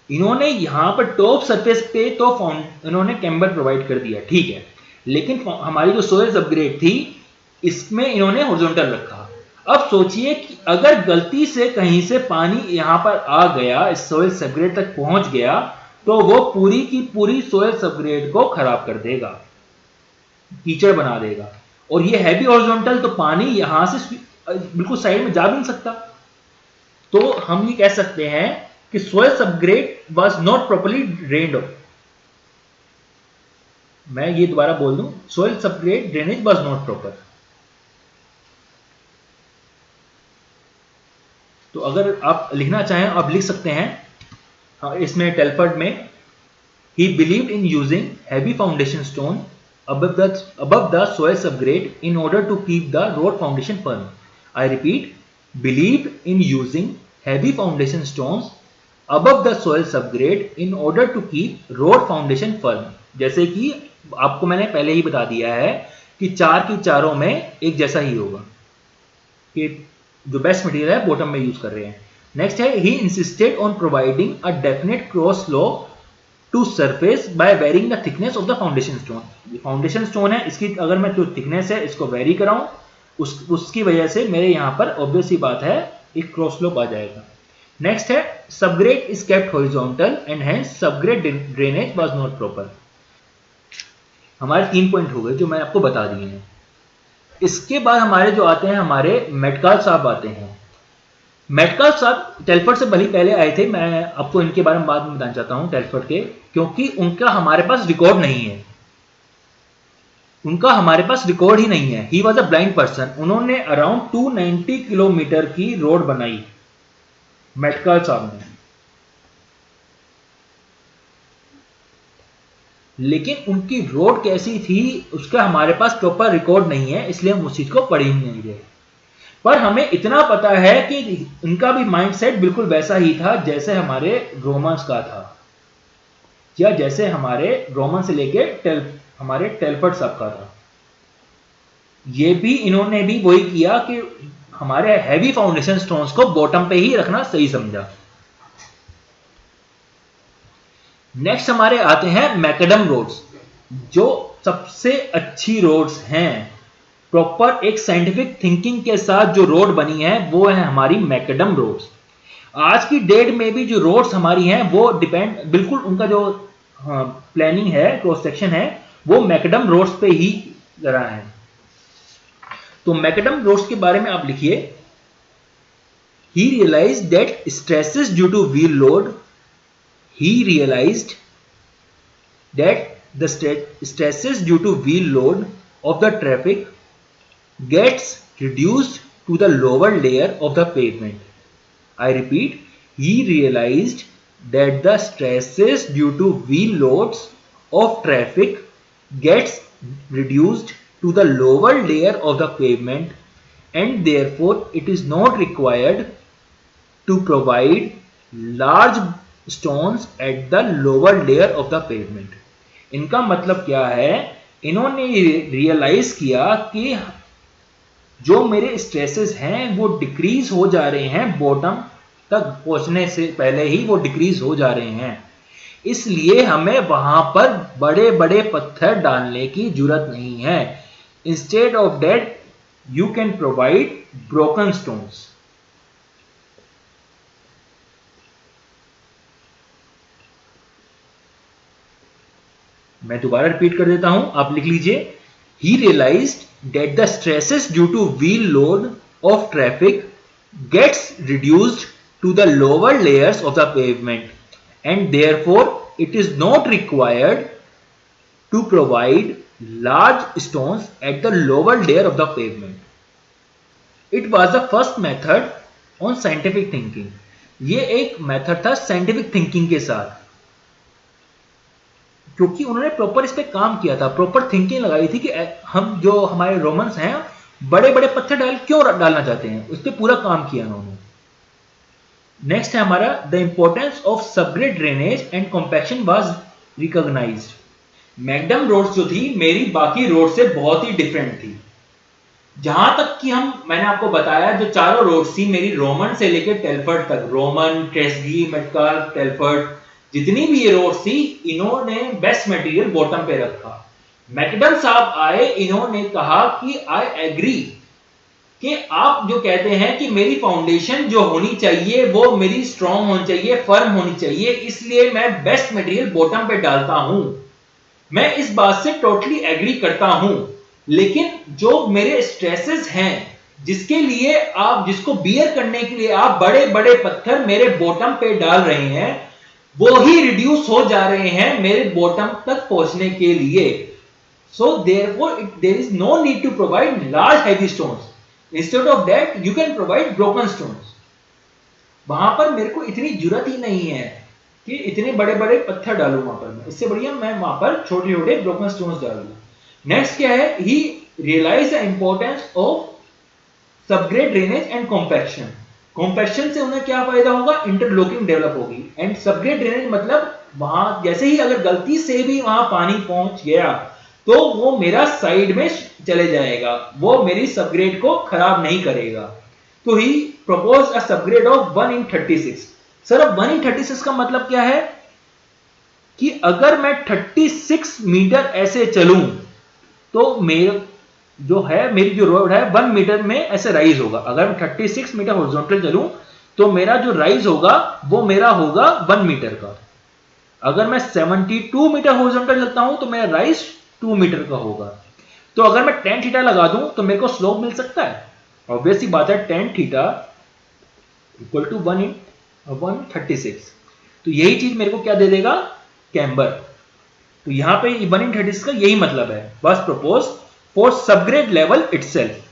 इन्होंने यहां पर टॉप सरफेस पे तो इन्होंने कैम्बर प्रोवाइड कर दिया, ठीक है, लेकिन हमारी जो सोइल सबग्रेड थी इसमें इन्होंने हॉरिजॉन्टल रखा। अब सोचिए कि अगर गलती से कहीं से पानी यहां पर आ गया, इस सोइल सबग्रेड तक पहुंच गया, तो वो पूरी की पूरी सोइल सबग्रेड को खराब कर देगा, कीचड़ बना देगा। और ये हैवी हॉरिजॉन्टल, तो पानी यहां से बिल्कुल साइड में जा भी नहीं सकता। तो हम ये कह सकते हैं कि soil subgrade was not properly drained. मैं ये दोबारा बोल दूं, soil subgrade drainage was not proper. तो अगर आप लिखना चाहें आप लिख सकते हैं इसमें टेलफर्ड में, he believed in using heavy foundation stone above the soil subgrade in order to keep the road foundation firm. I repeat, believed in using heavy foundation stones above the soil subgrade in order to keep road foundation firm. जैसे कि आपको मैंने पहले ही बता दिया है कि चार की चारों में एक जैसा ही होगा, कि जो बेस्ट मटेरियल है बॉटम में यूज कर रहे हैं। नेक्स्ट है, he insisted on providing a definite cross slope to surface by varying the thickness of the foundation stone. ये फाउंडेशन स्टोन है, इसकी अगर मैं जो थिकनेस है इसको वेरी कराऊं, उसकी वजह से मेरे यहां पर ऑब्वियस ही बात है एक क्रॉस स्लोप आ जाएगा। नेक्स्ट है subgrade is kept horizontal and hence subgrade drainage was not proper. हमारे 3 पॉइंट हो गए जो मैंने आपको बता दिए हैं। इसके बाद हमारे जो आते हैं, हमारे मेटकाल साहब आते हैं। मेटकाल साहब टेलफर्ड से भले पहले आए थे, मैं आपको इनके बारे में बाद में बताना चाहता हूं टेलफर्ड के, क्योंकि उनका हमारे पास रिकॉर्ड नहीं है, उनका हमारे पास रिकॉर्ड ही नहीं है। He was a blind person. उन्होंने अराउंड 290 किलोमीटर की रोड बनाई मेटकाल साहब ने, लेकिन उनकी रोड कैसी थी उसका हमारे पास प्रॉपर रिकॉर्ड नहीं है, इसलिए हम उस चीज को पढ़ ही नहीं रहे। पर हमें इतना पता है कि इनका भी माइंडसेट बिल्कुल वैसा ही था जैसे हमारे रोमन्स का था, या जैसे हमारे रोमन से लेके हमारे टेलफर्ड साहब का था। ये भी इन्होंने भी वही किया कि हमारे हैवी फाउंडेशन स्टोन्स को बॉटम पे ही रखना सही समझा। नेक्स्ट हमारे आते हैं मैकडम रोड्स, जो सबसे अच्छी रोड्स हैं। प्रॉपर एक साइंटिफिक थिंकिंग के साथ जो रोड बनी है वो है हमारी मैकडम रोड्स। आज की डेट में भी जो रोड्स हमारी हैं वो डिपेंड बिल्कुल उनका जो प्लानिंग है, क्रॉस सेक्शन है, वो मैकडम रोड्स पे ही रहा है। तो मैकडम रोड्स के बारे में आप लिखिए, he realised that stresses due to wheel load, he realized that the stresses due to wheel load of the traffic gets reduced to the lower layer of the pavement. I repeat, he realized that the stresses due to wheel loads of traffic gets reduced to the lower layer of the pavement, and therefore it is not required to provide large stones at the lower layer of the pavement. इनका मतलब क्या है, इन्होंने realise किया कि जो मेरे stresses हैं वो डिक्रीज हो जा रहे हैं, बॉटम तक पहुंचने से पहले ही वो डिक्रीज हो जा रहे हैं, इसलिए हमें वहां पर बड़े बड़े पत्थर डालने की जरूरत नहीं है। Instead of that you can provide broken stones. मैं दोबारा रिपीट कर देता हूं, आप लिख लीजिए, he realised that the stresses due to wheel load of traffic gets reduced to the lower layers of the pavement and therefore it is not required to provide large stones at the lower layer of the pavement. It was the first method on scientific thinking. ये एक method था scientific thinking के साथ, क्योंकि उन्होंने proper इस पे काम किया था, प्रॉपर थिंकिंग लगाई थी कि हम जो हमारे रोमन्स हैं बड़े बड़े पत्थर क्यों डालना चाहते हैं, उस पर पूरा काम किया उन्होंने। नेक्स्ट है हमारा the importance of subgrade drainage and compaction was recognised. Macadam road जो थी मेरी बाकी रोड से बहुत ही डिफरेंट थी। जहां तक कि मैंने आपको बताया जो चारों रोड थी मेरी रोमन से लेकर टेलफर्ड तक, रोमन, ट्रेसगी, मेटकाल, टेलफर्ड, जितनी भी ये रोड थी इन्होंने बेस्ट मटेरियल बॉटम पे रखा। मैकडम साहब आए, इन्होंने कहा कि आई एग्री कि आप जो कहते हैं कि मेरी फाउंडेशन जो होनी चाहिए वो मेरी स्ट्रॉन्ग होनी चाहिए, फर्म होनी चाहिए, इसलिए मैं बेस्ट मटेरियल बॉटम पे डालता हूं। मैं इस बात से टोटली एग्री करता हूं, लेकिन जो मेरे स्ट्रेसेस हैं जिसके लिए आप, जिसको बियर करने के लिए आप बड़े बड़े पत्थर मेरे बॉटम पे डाल रहे हैं, वो ही रिड्यूस हो जा रहे हैं मेरे बॉटम तक पहुंचने के लिए। So therefore there is no need to provide large heavy stones, instead of that you can provide broken stones. वहां पर मेरे को इतनी जरूरत ही नहीं है कि इतने बड़े बड़े पत्थर डालूं वहां पर, इससे बढ़िया मैं वहां पर छोटे छोटे ब्रोकन स्टोन्स डालूं। नेक्स्ट क्या है, he realise the importance of subgrade drainage and compaction. Compaction से उन्हें क्या फायदा होगा, इंटरलॉकिंग डेवलप होगी, एंड सबग्रेड ड्रेनेज मतलब वहां जैसे ही अगर गलती से भी वहां पानी पहुंच गया तो वो मेरा साइड में चले जाएगा, वो मेरी सबग्रेड को खराब नहीं करेगा। तो he propose a subgrade of 1 in 36। Sir अब 1 in 36 का मतलब क्या है कि अगर मैं 36 मीटर ऐसे चलूं तो मेरी जो रोड है 1 मीटर में ऐसे राइज होगा। अगर मैं 36 मीटर हॉरिजॉन्टल चलूं तो मेरा जो राइज होगा वो मेरा होगा 1 मीटर का। अगर मैं 72 मीटर हॉरिजॉन्टल चलता हूं तो मेरा राइज 2 मीटर का होगा। तो अगर मैं tan थीटा लगा दूं तो मेरे को स्लोप मिल सकता है। ऑब्वियस सी बात है, tan थीटा इक्वल टू 1/36। तो यही चीज मेरे को क्या दे देगा, कैम्बर। तो यहां पे 1/36 का यही मतलब है, बस propose for subgrade level itself.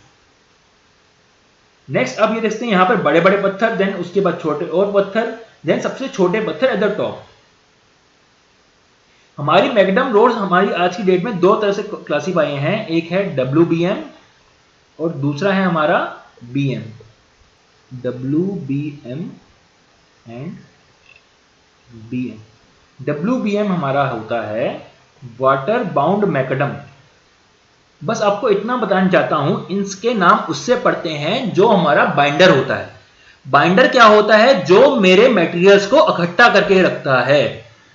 Next अब ये देखते हैं यहां पर बड़े बड़े पत्थर, देन उसके बाद छोटे और पत्थर, देन सबसे छोटे पत्थर एट द टॉप। हमारी मैकडम रोड्स हमारी आज की डेट में दो तरह से क्लासीफाई हैं, एक है WBM और दूसरा है हमारा BM। WBM and BM। WBM हमारा होता है वाटर बाउंड मैकडम। बस आपको इतना बताना चाहता हूं, इनके नाम उससे पड़ते हैं जो हमारा बाइंडर होता है। बाइंडर क्या होता है, जो मेरे मटेरियल्स को इकट्ठा करके रखता है।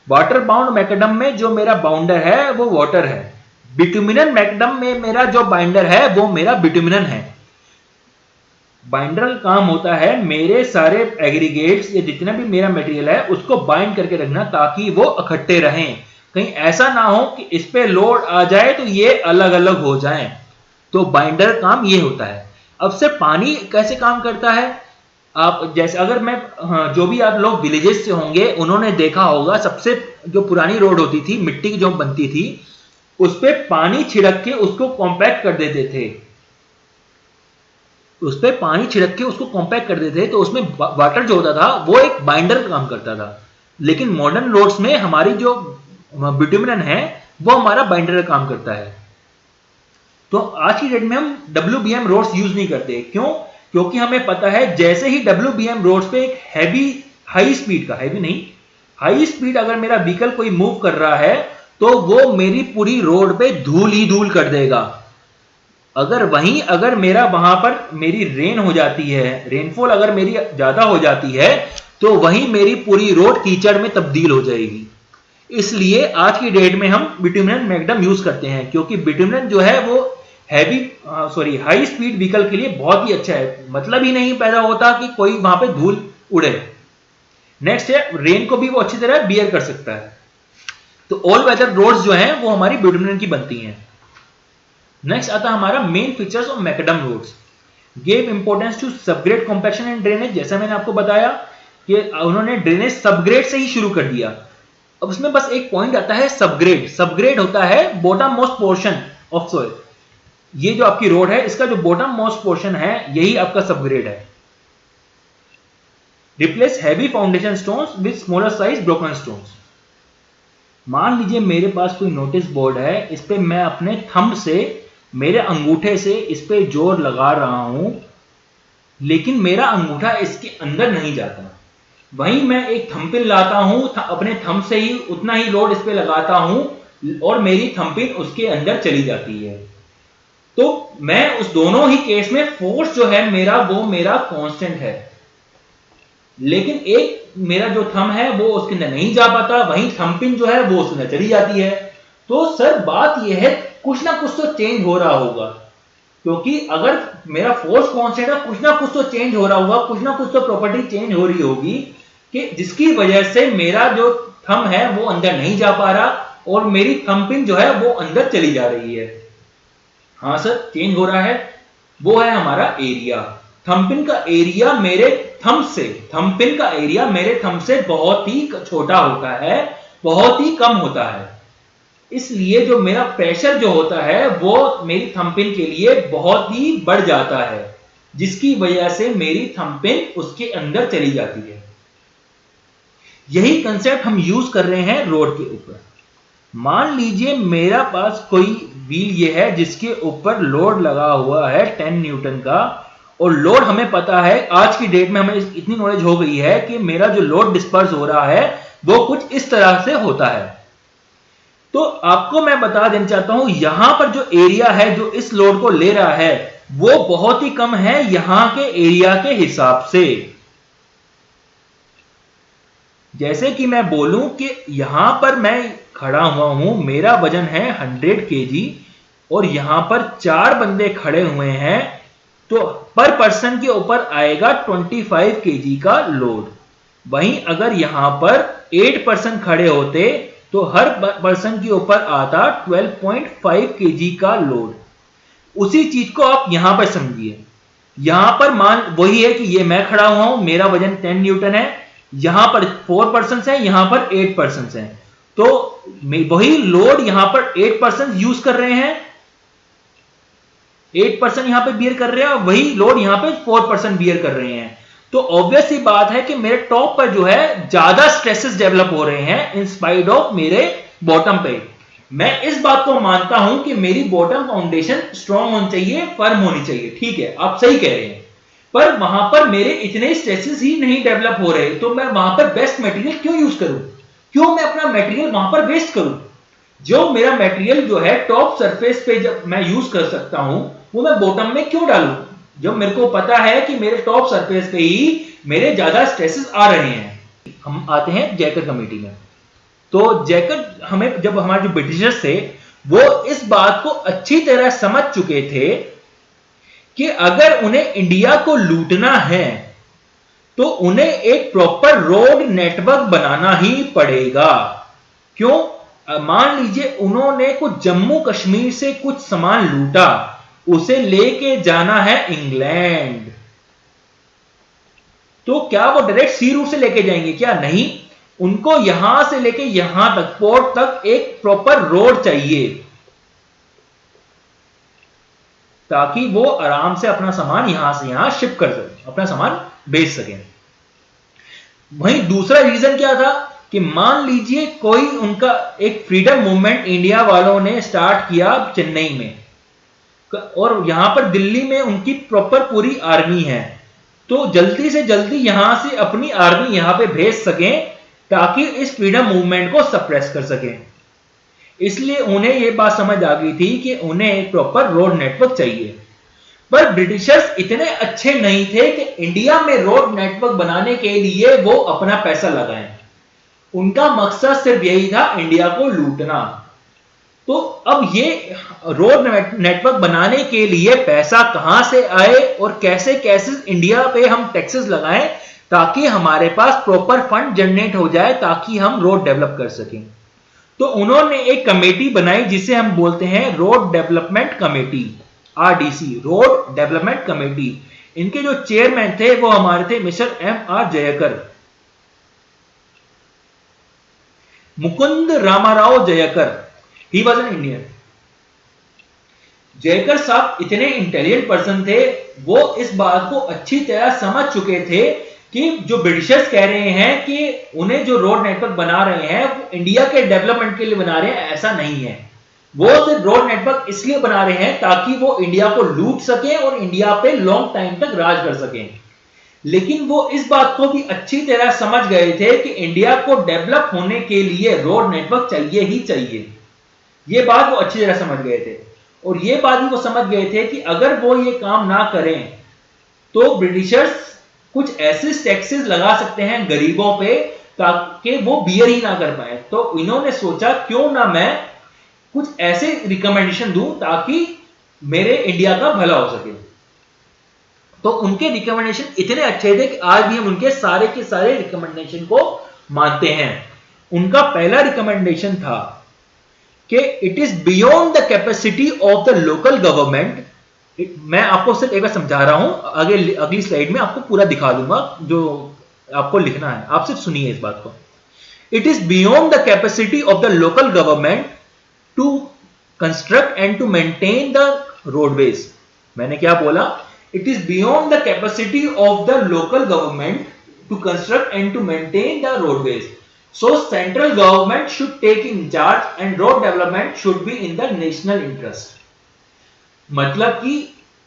वाटर बाउंड मैकडम में जो मेरा बाउंडर है वो वाटर है। बिटुमिनन मैकडम में मेरा जो बाइंडर है वो मेरा बिटुमिनन है। बाइंडर का काम होता है मेरे सारे एग्रीगेट्स या जितना भी मेरा मटेरियल है उसको बाइंड करके रखना, ताकि वो इकट्ठे रहें। कहीं ऐसा ना हो कि इस पे लोड आ जाए तो ये अलग अलग हो जाएं। तो बाइंडर काम ये होता है। अब से पानी कैसे काम करता है, आप जैसे अगर मैं जो भी आप लोग विलेजेस से होंगे उन्होंने देखा होगा, सबसे जो पुरानी रोड होती थी मिट्टी की जो बनती थी उस पे पानी छिड़क के उसको कॉम्पैक्ट कर देते थे। उस पे पानी छिड़क के उसको कॉम्पैक्ट कर देते थे, तो उसमें वाटर जो होता था वो एक बाइंडर का काम करता था। लेकिन मॉडर्न रोड्स में हमारी जो बिटुमिनन है वो हमारा बाइंडर का काम करता है। तो आज की डेट में हम WBM रोड्स यूज नहीं करते। क्यों? क्योंकि हमें पता है जैसे ही WBM रोड्स पे एक हाई स्पीड अगर मेरा व्हीकल कोई मूव कर रहा है तो वो मेरी पूरी रोड पे धूल ही धूल कर देगा। अगर मेरा वहां पर मेरी रेन हो जाती है, रेनफॉल अगर मेरी ज्यादा हो जाती है तो वहीं मेरी पूरी रोड कीचड़ में तब्दील हो जाएगी। इसलिए आज की डेट में हम बिटुमिनन मैकडम यूज करते हैं, क्योंकि बिटुमिनन जो है वो हाई स्पीड व्हीकल के लिए बहुत ही अच्छा है। मतलब ही नहीं पैदा होता कि कोई वहां पे धूल उड़े। नेक्स्ट है, रेन को भी वो अच्छी तरह बियर कर सकता है। तो ऑल वेदर रोड्स जो हैं वो हमारी बिटुमिनन की बनती हैं। नेक्स्ट आता है हमारा main features of macadam roads. Give importance to subgrade compaction and drainage. जैसा मैंने आपको बताया कि उन्होंने ड्रेनेज सबग्रेड से ही शुरू कर दिया। अब उसमें बस एक पॉइंट आता है सबग्रेड। सबग्रेड होता है bottom most portion of soil. ये जो आपकी रोड है इसका जो बॉटम मोस्ट पोर्शन है यही आपका सबग्रेड है। Replace heavy foundation stones with smaller size broken stones. मान लीजिए मेरे पास कोई नोटिस बोर्ड है, इस पे मैं अपने थंब से, मेरे अंगूठे से इस पे जोर लगा रहा हूं, लेकिन मेरा अंगूठा इसके अंदर नहीं जाता। वहीं मैं एक थंबपिन लाता हूं, अपने थंब से ही उतना ही लोड इस पे लगाता हूं और मेरी थंबपिन उसके अंदर चली जाती है। तो मैं उस दोनों ही केस में फोर्स जो है मेरा वो मेरा कांस्टेंट है, लेकिन एक मेरा जो थंब है वो उसके अंदर नहीं जा पाता, वहीं थंबपिन जो है वो उसके अंदर चली जाती है। तो सर बात यह है कुछ ना कुछ तो चेंज हो रहा होगा, क्योंकि अगर मेरा फोर्स कांस्टेंट है कुछ ना कुछ तो चेंज हो रहा होगा, कुछ ना कुछ तो प्रॉपर्टी चेंज हो रही होगी कि जिसकी वजह से मेरा जो थंब है वो अंदर नहीं जा पा रहा और मेरी थंबपिन जो है वो अंदर चली जा रही है। हाँ सर, चेंज हो रहा है। वो है हमारा एरिया। थंबपिन का एरिया मेरे थंब से बहुत ही छोटा होता है, बहुत ही कम होता है। इसलिए जो मेरा प्रेशर जो होता है वो मेरी थंबपिन के लिए बहुत ही बढ़ जाता है, जिसकी वजह से मेरी थंबपिन उसके अंदर चली जाती है। यही कंसेप्ट हम यूज कर रहे हैं रोड के ऊपर। मान लीजिए मेरा पास कोई व्हील ये है जिसके ऊपर लोड लगा हुआ है 10 न्यूटन का, और लोड हमें पता है, आज की डेट में हमें इतनी नॉलेज हो गई है कि मेरा जो लोड डिस्पर्स हो रहा है वो कुछ इस तरह से होता है। तो आपको मैं बता देना चाहता हूं यहां पर जो एरिया है जो इस लोड को ले रहा है वो बहुत ही कम है यहां के एरिया के हिसाब से। जैसे कि मैं बोलूं कि यहां पर मैं खड़ा हुआ हूं, मेरा वजन है 100 kg और यहां पर 4 बंदे खड़े हुए हैं तो पर पर्सन के ऊपर आएगा 25 केजी का लोड। वहीं अगर यहां पर 8 पर्सन खड़े होते तो हर पर्सन के ऊपर आता 12.5 केजी का लोड। उसी चीज को आप यहां पर समझिए। यहां पर मान वही है कि ये मैं खड़ा हुआ हूं, मेरा वजन 10 न्यूटन है, यहां पर 4 पर्सन है, यहां पर 8 पर्सन है, तो वही लोड यहां पर 8 पर्सन यूज कर रहे हैं, 8 पर्सन यहां पे बियर कर रहे हैं, और वही लोड यहां पे 4 पर्सन बियर कर रहे हैं। तो ऑब्वियस ही बात है कि मेरे टॉप पर जो है ज्यादा स्ट्रेसेस डेवलप हो रहे हैं इन स्पाइट ऑफ मेरे बॉटम पे। मैं इस बात को मानता हूं कि मेरी बॉटम फाउंडेशन स्ट्रांग होनी चाहिए, फर्म होनी चाहिए, ठीक है, आप सही कह रहे हैं, पर वहां पर मेरे इतने स्ट्रेसेस ही नहीं डेवलप हो रहे, तो मैं वहां पर बेस्ट मटेरियल क्यों यूज करूं, क्यों मैं अपना मटेरियल वहां पर वेस्ट करूं? जो मेरा मटेरियल जो है टॉप सरफेस पे जब मैं यूज कर सकता हूं, वो मैं बॉटम में क्यों डालूं, जब मेरे को पता है कि मेरे टॉप सरफेस पे ही मेरे ज्यादा स्ट्रेसेस आ रहे हैं। हम आते हैं जैकर कमेटी में। तो जैकर हमें, जब हमारे जो ब्रिटिशर्स थे वो इस बात को अच्छी तरह समझ चुके थे कि अगर उन्हें इंडिया को लूटना है तो उन्हें एक प्रॉपर रोड नेटवर्क बनाना ही पड़ेगा। क्यों? मान लीजिए उन्होंने कुछ जम्मू कश्मीर से कुछ सामान लूटा, उसे लेके जाना है इंग्लैंड, तो क्या वो डायरेक्ट सी रूट से लेके जाएंगे? क्या नहीं, उनको यहां से लेके यहां तक पोर्ट तक एक प्रॉपर रोड चाहिए ताकि वो आराम से अपना सामान यहां से यहां शिप कर सके, अपना सामान बेच सके। वहीं दूसरा रीजन क्या था कि मान लीजिए कोई उनका एक फ्रीडम मूवमेंट इंडिया वालों ने स्टार्ट किया चेन्नई में, और यहां पर दिल्ली में उनकी प्रॉपर पूरी आर्मी है, तो जल्दी से जल्दी यहां से अपनी आर्मी यहां पे भेज सकें ताकि इस फ्रीडम मूवमेंट को सप्रेस कर सकें। इसलिए उन्हें यह बात समझ आ गई थी कि उन्हें एक प्रॉपर रोड नेटवर्क चाहिए। पर ब्रिटिशर्स इतने अच्छे नहीं थे कि इंडिया में रोड नेटवर्क बनाने के लिए वो अपना पैसा लगाएं। उनका मकसद सिर्फ यही था, इंडिया को लूटना। तो अब ये रोड नेटवर्क बनाने के लिए पैसा कहां से आए और कैसे कैसे इंडिया पे हम टैक्सेस लगाएं ताकि हमारे पास प्रॉपर फंड जनरेट हो जाए ताकि हम रोड डेवलप कर सकें। तो उन्होंने एक कमेटी बनाई जिसे हम बोलते हैं road development committee, RDC, road development committee. इनके जो चेयरमैन थे वो हमारे थे mister M R. Jayakar, Mukund Ramarao Jayakar, he was an Indian. Jayakar साहब इतने इंटेलिजेंट पर्सन थे, वो इस बात को अच्छी तरह समझ चुके थे कि जो ब्रिटिशर्स कह रहे हैं कि उन्हें जो रोड नेटवर्क बना रहे हैं वो इंडिया के डेवलपमेंट के लिए बना रहे हैं, ऐसा नहीं है। वो सिर्फ रोड नेटवर्क इसलिए बना रहे हैं ताकि वो इंडिया को लूट सके और इंडिया पे लॉन्ग टाइम तक राज कर सकें। लेकिन वो इस बात को भी अच्छी तरह समझ गए थे कि इंडिया को डेवलप होने के लिए रोड नेटवर्क चाहिए ही चाहिए। ये बात वो अच्छी तरह समझ गए थे, और ये बात भी वो समझ गए थे कि अगर वो ये काम ना करें तो ब्रिटिशर्स कुछ ऐसे टैक्सेस लगा सकते हैं गरीबों पे ताकि वो बियर ही ना कर पाए। तो इन्होंने सोचा क्यों ना मैं कुछ ऐसे रिकमेंडेशन दूं ताकि मेरे इंडिया का भला हो सके। तो उनके रिकमेंडेशन इतने अच्छे थे कि आज भी हम उनके सारे के सारे रिकमेंडेशन को मानते हैं। उनका पहला रिकमेंडेशन था कि it is beyond the capacity of the local government. मैं आपको सिर्फ एक बार समझा रहा हूं, आगे अगली स्लाइड में आपको पूरा दिखा दूंगा जो आपको लिखना है, आप सिर्फ सुनिए इस बात को। It is beyond the capacity of the local government to construct and to maintain the roadways. मैंने क्या बोला? It is beyond the capacity of the local government to construct and to maintain the roadways, so central government should take in charge and road development should be in the national interest। मतलब कि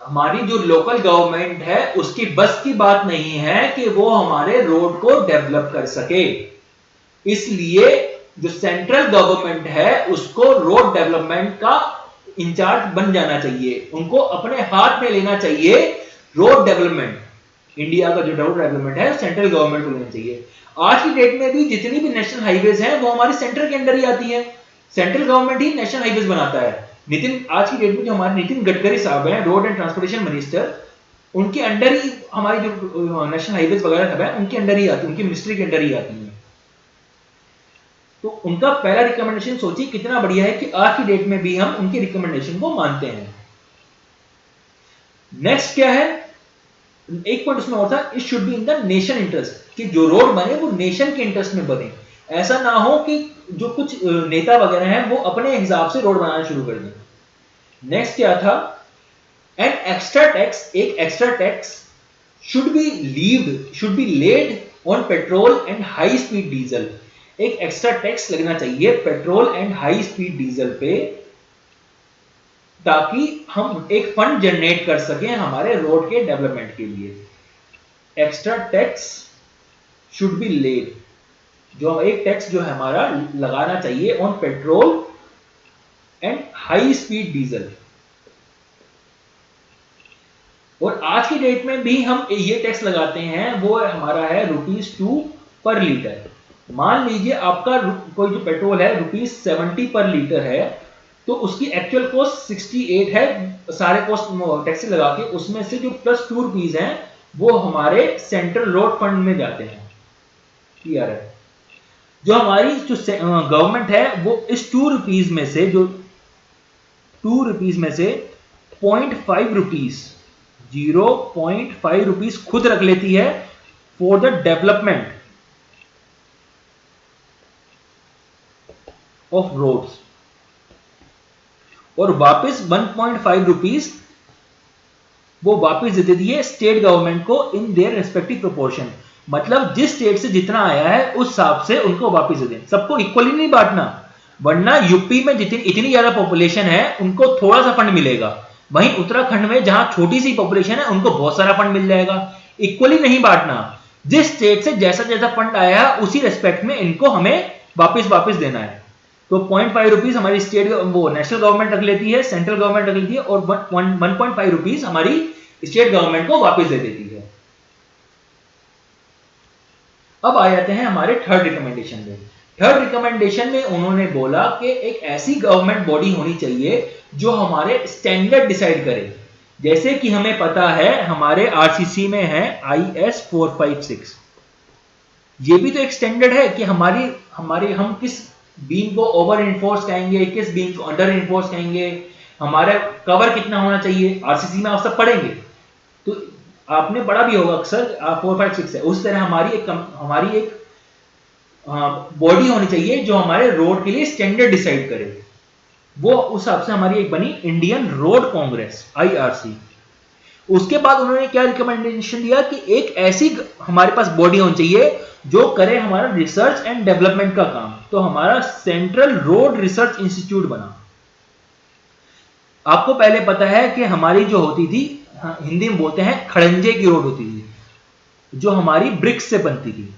हमारी जो local government है उसकी बस की बात नहीं है कि वो हमारे रोड को डेवलप कर सके, इसलिए जो सेंट्रल गवर्नमेंट है उसको रोड डेवलपमेंट का इंचार्ज बन जाना चाहिए, उनको अपने हाथ में लेना चाहिए रोड डेवलपमेंट। इंडिया का जो रोड डेवलपमेंट है सेंट्रल गवर्नमेंट को लेना चाहिए। आज की डेट में भी जितनी भी नेशनल हाईवेज हैं वो हमारी सेंटर के अंदर ही आती है, सेंट्रल गवर्नमेंट ही नेशनल हाईवेज बनाता है। आज की डेट में जो हमारे नितिन गडकरी साहब हैं, रोड एंड ट्रांसपोर्टेशन मिनिस्टर, उनके अंडर ही हमारी जो नेशनल हाईवेज वगैरह सब है उनके अंडर ही आती है, उनकी मिनिस्ट्री के अंडर ही आती है। तो उनका पहला रिकमेंडेशन सोचिए कितना बढ़िया है कि आज की डेट में भी हम उनके रिकमेंडेशन को मानते हैं। नेक्स्ट क्या है, एक पॉइंट उसमें और था, it should be in the nation interest, कि जो रोड बने वो नेशन के इंटरेस्ट में बने। ऐसा ना हो कि जो कुछ नेता वगैरह हैं वो अपने हिसाब से रोड बनाना शुरू कर दें। नेक्स्ट क्या था, एन एक्स्ट्रा टैक्स, एक extra tax should be laid on petrol and high speed diesel. एक एक्स्ट्रा टैक्स लगना चाहिए petrol and high speed diesel पे, ताकि हम एक फंड जनरेट कर सकें हमारे रोड के डेवलपमेंट के लिए। Extra tax should be laid, जो एक टैक्स जो है हमारा लगाना चाहिए on petrol and high speed diesel. और आज की डेट में भी हम ये टैक्स लगाते हैं, वो हमारा है ₹2 पर लीटर। मान लीजिए आपका कोई जो पेट्रोल है ₹70 पर लीटर है, तो उसकी एक्चुअल कॉस्ट 68 है, सारे कॉस्ट टैक्स लगा के, उसमें से जो +2 हैं वो हमारे सेंट्रल रोड फंड में जाते हैं, TRF। जो हमारी जो गवर्नमेंट है वो इस ₹2 में से, जो ₹2 में से 0.5 रुपीज, 0.5 रुपीज खुद रख लेती है for the development of roads, और वापस 1.5 रुपीज वो वापस दे देती है स्टेट गवर्नमेंट को इन देयर रेस्पेक्टिव प्रोपोर्शन। मतलब जिस स्टेट से जितना आया है उस हिसाब से उनको वापस दे दें, सबको इक्वली नहीं बांटना, वरना यूपी में जितनी इतनी ज्यादा पॉपुलेशन है उनको थोड़ा सा फंड मिलेगा, वहीं उत्तराखंड में जहां छोटी सी पॉपुलेशन है उनको बहुत सारा फंड मिल जाएगा। इक्वली नहीं बांटना, जिस स्टेट से जैसा जैसा फंड आया उसी रेस्पेक्ट में इनको हमें वापस देना है। तो 0.5 रुपीज हमारी स्टेट वो नेशनल गवर्नमेंट रख लेती है, सेंट्रल गवर्नमेंट रख लेती है, और 1.5 रुपीज हमारी स्टेट गवर्नमेंट को वापस दे देती है। अब आ जाते हैं हमारे थर्ड रिकमेंडेशन में। थर्ड रिकमेंडेशन में उन्होंने बोला कि एक ऐसी गवर्नमेंट बॉडी होनी चाहिए जो हमारे स्टैंडर्ड डिसाइड करे। जैसे कि हमें पता है हमारे आरसीसी में है IS 456, ये भी तो एक स्टैंडर्ड है कि हमारी हम किस बीम को ओवर इन्फोर्स कहेंगे, किस बीम को अंडर इन्फोर्स कहेंगे, हमारा कवर कितना होना चाहिए, आरसीसी में आप सब पढ़ेंगे, तो आपने पढ़ा भी होगा अक्सर 456 है। उस तरह हमारी एक बॉडी होनी चाहिए जो हमारे रोड के लिए स्टैंडर्ड डिसाइड करे। वो उस हिसाब से हमारी एक बनी इंडियन रोड कांग्रेस, IRC। उसके बाद उन्होंने क्या रिकमेंडेशन दिया कि एक ऐसी हमारे पास बॉडी होनी चाहिए जो करे हमारा रिसर्च एंड डेवलपमेंट का काम। तो हमारा सेंट्रल रोड रिसर्च इंस्टीट्यूट बना। आपको पहले पता है कि हमारी जो होती थी, हिंदी में बोलते हैं खड़ंजे की रोड होती थी, जो हमारी ब्रिक्स से बनती थी,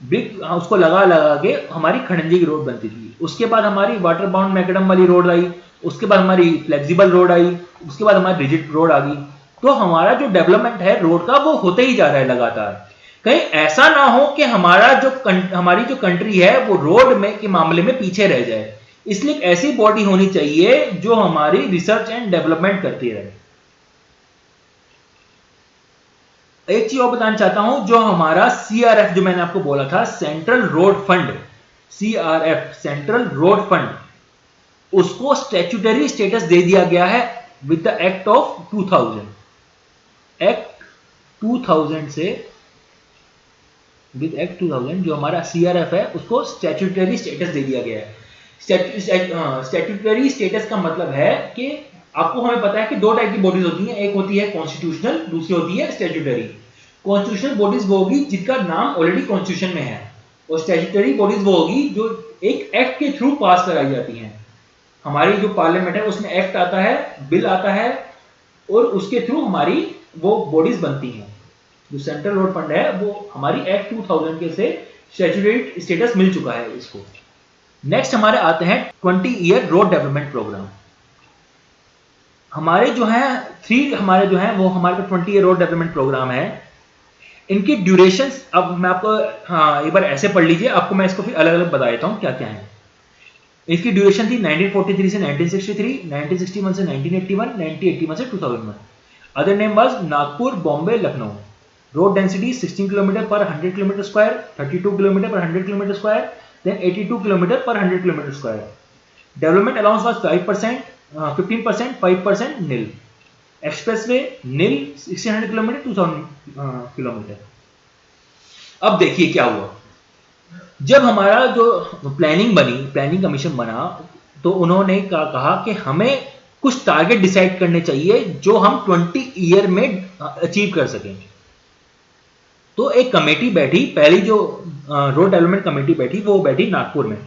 ब्रिक उसको लगा के हमारी खड़ंजे की रोड बनती थी। उसके बाद हमारी वाटर बाउंड मैकेडम वाली रोड आई, उसके बाद हमारी फ्लेक्सिबल रोड आई, उसके बाद हमारी रिजिड रोड आ गई। तो हमारा जो डेवलपमेंट है रोड का वो होते ही जा रहा है लगातार। कहीं ऐसा ना हो कि हमारी जो कंट्री है वो रोड में के मामले में पीछे रह जाए, इसलिए ऐसी बॉडी होनी चाहिए जो हमारी रिसर्च एंड डेवलपमेंट करती रहे। एक चीज और बताना चाहता हूं, जो हमारा CRF जो मैंने आपको बोला था, central road fund, CRF central road fund, उसको स्टैट्यूटरी स्टेटस दे दिया गया है with the act of 2000। Act 2000 से, विद एक्ट 2000 जो हमारा CRF है उसको स्टैट्यूटरी स्टेटस दे दिया गया है। स्टैट्यूटरी स्टेटस का मतलब है कि आपको हमें पता है कि दो टाइप की बॉडीज होती हैं, एक होती है कॉन्स्टिट्यूशनल, दूसरी होती है स्टैट्यूटरी। कॉन्स्टिट्यूशनल बॉडीज वो होगी जिनका नाम ऑलरेडी कॉन्स्टिट्यूशन में है, और स्टैट्यूटरी बॉडीज वो होगी जो एक एक्ट के थ्रू पास कराई जाती हैं। हमारी जो पार्लियामेंट है उसमें एक्ट आता है, बिल आता है, और उसके थ्रू हमारी वो बॉडीज बनती हैं। जो सेंट्रल रोड फंड है वो हमारी एक्ट 2000 के से स्टैट्यूटरी स्टेटस मिल चुका है इसको। नेक्स्ट हमारे आते हैं 20 ईयर रोड डेवलपमेंट प्रोग्राम। हमारे जो है हमारे जो है वो हमारे 20 ईयर रोड डेवलपमेंट प्रोग्राम है। इनकी ड्यूरेशन अब मैं आपको एक बार ऐसे पढ़ लीजिए, आपको मैं इसको फिर अलग अलग बता देता हूं क्या क्या है। इसकी ड्यूरेशन थी 1943 से 1963, 1961 से 1981, 1981 से 2001। Other name was Nagpur Bombay Lucknow. Road density 16 kilometre पर 100 किलोमीटर स्क्वायर, 32 किलोमीटर पर 100 किलोमीटर स्क्वायर, देन 82 किलोमीटर पर 100 kilometre square. Development allowance was 5%, 15%, 5% nil. Expressway nil 1600 kilometre 2000 kilometre. अब देखिए क्या हुआ, जब हमारा जो प्लानिंग बनी, प्लानिंग कमीशन बना, तो उन्होंने कहा कि हमें कुछ टारगेट डिसाइड करने चाहिए जो हम 20 ईयर में अचीव कर सकें। तो एक कमेटी बैठी, पहली जो रोड डेवलपमेंट कमेटी बैठी वो बैठी नागपुर में।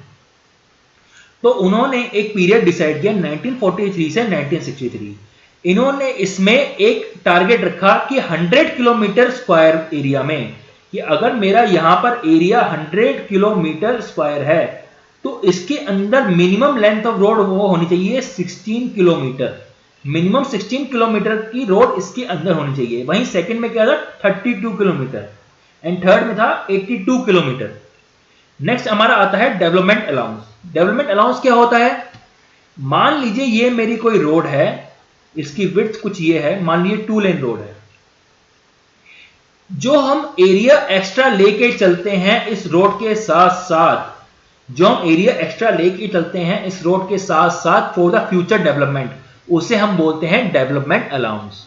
तो उन्होंने एक पीरियड डिसाइड किया 1943 से 1963। इन्होंने इसमें एक टारगेट रखा कि 100 किलोमीटर स्क्वायर एरिया में, कि अगर मेरा यहां पर एरिया 100 किलोमीटर स्क्वायर है तो इसके अंदर मिनिमम लेंथ ऑफ रोड वो होनी चाहिए 16 किलोमीटर। मिनिमम 16 किलोमीटर की रोड इसके अंदर होनी चाहिए। वहीं सेकंड में क्या था 32 किलोमीटर एंड थर्ड में था 82 किलोमीटर। नेक्स्ट हमारा आता है डेवलपमेंट अलाउंस। डेवलपमेंट अलाउंस क्या होता है, मान लीजिए ये मेरी कोई रोड है, इसकी विड्थ कुछ ये है, मान लीजिए 2 लेन रोड है, जो हम एरिया एक्स्ट्रा लेके चलते हैं इस रोड के साथ साथ, जो हम एरिया एक्स्ट्रा लेके चलते हैं इस रोड के साथ साथ फॉर द फ्यूचर डेवलपमेंट, उसे हम बोलते हैं डेवलपमेंट अलाउंस।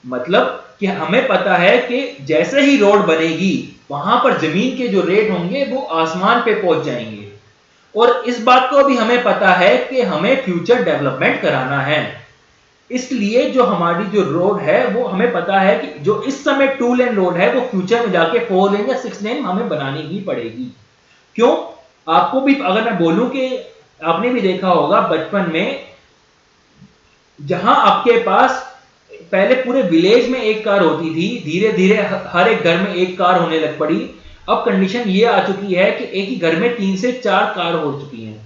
मतलब कि हमें पता है कि जैसे ही रोड बनेगी वहां पर जमीन के जो रेट होंगे वो आसमान पे पहुंच जाएंगे, और इस बात को भी हमें पता है कि हमें फ्यूचर डेवलपमेंट कराना है। इसलिए जो हमारी जो रोड है वो हमें पता है कि जो इस समय 2 लेन रोड है वो फ्यूचर में जाके 4 लेन या 6 लेन हमें बनानी ही पड़ेगी। क्यों, आपको भी अगर मैं बोलूं कि आपने भी देखा होगा बचपन में, जहां आपके पास पहले पूरे विलेज में एक कार होती थी, धीरे धीरे हर एक घर में एक कार होने लग पड़ी। अब कंडीशन ये आ चुकी है कि एक ही घर में 3 से 4 कार हो चुकी हैं।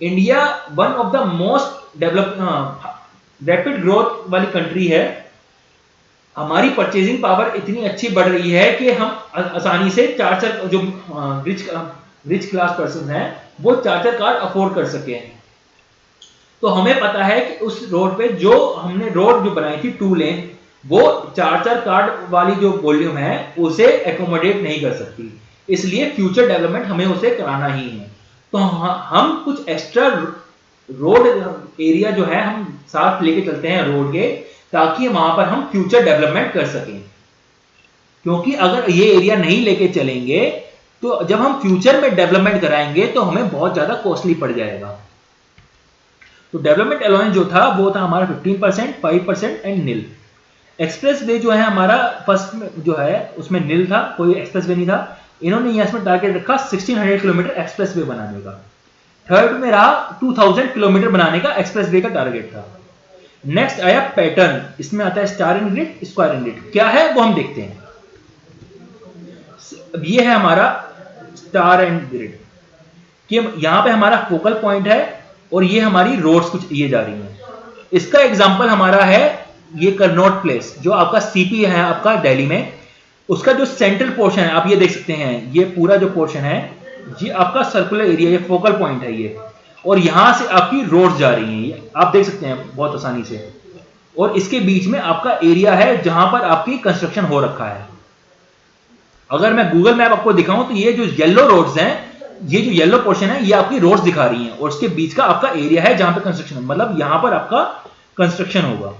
India one of the most develop rapid growth वाली कंट्री है। हमारी परचेजिंग पावर इतनी अच्छी बढ़ रही है कि हम आसानी से 4 जो रिच क्लास पर्सन हैं वो 4 कार अफोर्ड कर सके हैं। तो हमें पता है कि उस रोड पे जो हमने रोड जो बनाई थी 2 लेन, वो 4 कार वाली जो वॉल्यूम है उसे एकोमोडेट नहीं कर सकती, इसलिए फ्यूचर डेवलपमेंट हमें उसे कराना ही है। तो हम कुछ एक्स्ट्रा रोड एरिया जो है हम साथ लेके चलते हैं रोड के, ताकि वहां पर हम फ्यूचर डेवलपमेंट कर सकें। क्योंकि अगर ये एरिया नहीं लेके चलेंगे तो जब हम फ्यूचर में डेवलपमेंट कराएंगे तो हमें बहुत ज्यादा कॉस्टली पड़ जाएगा। तो डेवलपमेंट अलाउंस जो था वो था हमारा 15%, 5% एंड नील। एक्सप्रेस वे जो है हमारा फर्स्ट में जो है उसमें नील था, कोई एक्सप्रेस वे नहीं था। इन्होंने यहां इसमें टारगेट रखा 1600 किलोमीटर एक्सप्रेस वे बनाने का। थर्ड में रहा 2000 किलोमीटर बनाने का एक्सप्रेस वे का टारगेट था। नेक्स्ट आया पैटर्न, इसमें आता है star and grid, square and grid. क्या है वो हम देखते हैं। अब ये है हमारा स्टार एंड ग्रिड, कि यहां पे हमारा फोकल पॉइंट है और ये हमारी रोड्स कुछ ये जा रही हैं। इसका एग्जांपल हमारा है ये करनॉट प्लेस, जो आपका सीपी है आपका दिल्ली में, उसका जो सेंट्रल पोर्शन है आप ये देख सकते हैं, ये पूरा जो पोर्शन है ये आपका सर्कुलर एरिया, ये फोकल पॉइंट है ये, और यहां से आपकी रोड्स जा रही हैं, आप देख सकते हैं बहुत आसानी से। और इसके बीच में आपका एरिया है जहां पर आपकी कंस्ट्रक्शन हो रखा है। अगर मैं गूगल मैप आपको दिखाऊं तो ये जो येलो रोड्स हैं, ये जो येलो पोर्शन है ये आपकी रोड्स दिखा रही हैं, और उसके बीच का आपका एरिया है जहां पर कंस्ट्रक्शन, मतलब यहां पर आपका कंस्ट्रक्शन होगा।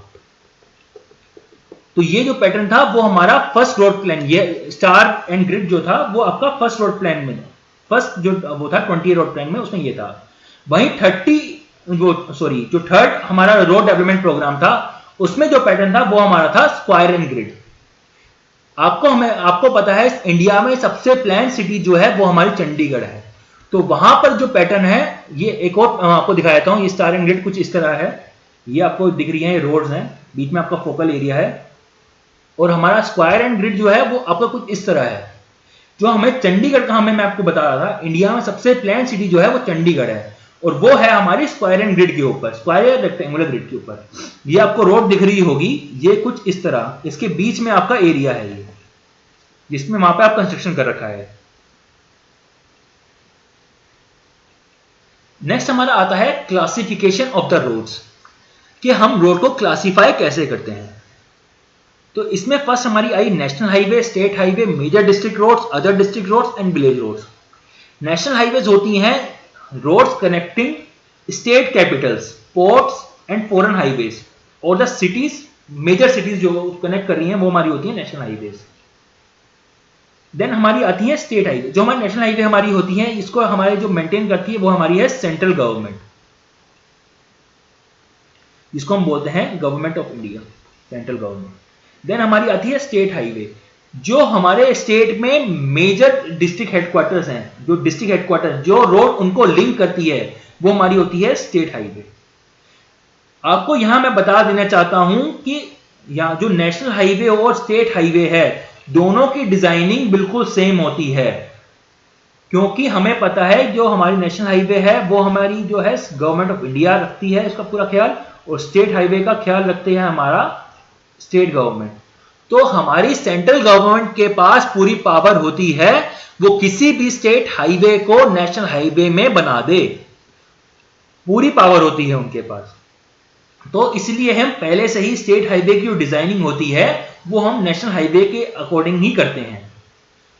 तो ये जो पैटर्न था वो हमारा फर्स्ट रोड प्लान, ये स्टार एंड ग्रिड जो था वो आपका फर्स्ट रोड प्लान में, फर्स्ट जो वो था 20 रोड प्लान में, उसमें ये था। वहीं 30 जो थर्ड हमारा रोड डेवलपमेंट प्रोग्राम था उसमें जो पैटर्न था वो हमारा था स्क्वायर एंड ग्रिड। आपको पता है इंडिया में सबसे प्लान सिटी जो है वो हमारी चंडीगढ़ है। तो वहां पर जो पैटर्न है, ये एक और आपको दिखा देता हूं, ये स्टार एंड ग्रिड कुछ इस तरह है, ये आपको दिख रही है, ये रोड्स हैं, बीच में आपका फोकल एरिया है, और हमारा स्क्वायर एंड ग्रिड जो है वो आपका कुछ इस तरह है। जो हमें चंडीगढ़ का मैं आपको बता रहा था, इंडिया में सबसे प्लान सिटी जो है वो चंडीगढ़ है, और वो है हमारी स्क्वायर एंड ग्रिड के ऊपर, स्क्वायर या रेक्टेंगुलर ग्रिड के ऊपर। ये आपको रोड दिख रही होगी, ये कुछ इस तरह, इसके बीच में आपका एरिया है ये, जिसमें वहां पे आप कंस्ट्रक्शन कर रखा है। नेक्स्ट हमारा आता है क्लासिफिकेशन ऑफ द रोड्स। कि हम रोड को क्लासिफाई कैसे करते हैं। तो इसमें फर्स्ट हमारी आई national highway, state highway, major district roads, other district roads and village roads. National highways होती हैं roads connecting state capitals, ports and foreign highways और द सिटीज, मेजर सिटीज जो कनेक्ट कर रही हैं वो हमारी होती है नेशनल हाईवेज। देन हमारी आती है स्टेट हाईवे। जो हमारी नेशनल हाईवे हमारी होती है, इसको हमारे जो मेंटेन करती है वो हमारी है सेंट्रल गवर्नमेंट, जिसको हम बोलते हैं government of India, central government. Then हमारी आती है स्टेट हाईवे, जो हमारे स्टेट में मेजर डिस्ट्रिक्ट हेडक्वार्टर्स हैं, जो डिस्ट्रिक्ट हेडक्वार्टर जो रोड उनको लिंक करती है वो हमारी होती है स्टेट हाईवे। आपको यहां मैं बता देना चाहता हूं कि यहां जो नेशनल हाईवे और स्टेट हाईवे है दोनों की डिजाइनिंग बिल्कुल सेम होती है, क्योंकि हमें पता है जो हमारी नेशनल हाईवे है वो हमारी जो है गवर्नमेंट ऑफ इंडिया रखती है इसका पूरा ख्याल, और स्टेट हाईवे का ख्याल रखते हैं हमारा स्टेट गवर्नमेंट। तो हमारी सेंट्रल गवर्नमेंट के पास पूरी पावर होती है, वो किसी भी स्टेट हाईवे को नेशनल हाईवे में बना दे, पूरी पावर होती है उनके पास। तो इसलिए हम पहले से ही स्टेट हाईवे की जो डिजाइनिंग होती है वो हम नेशनल हाईवे के अकॉर्डिंग ही करते हैं।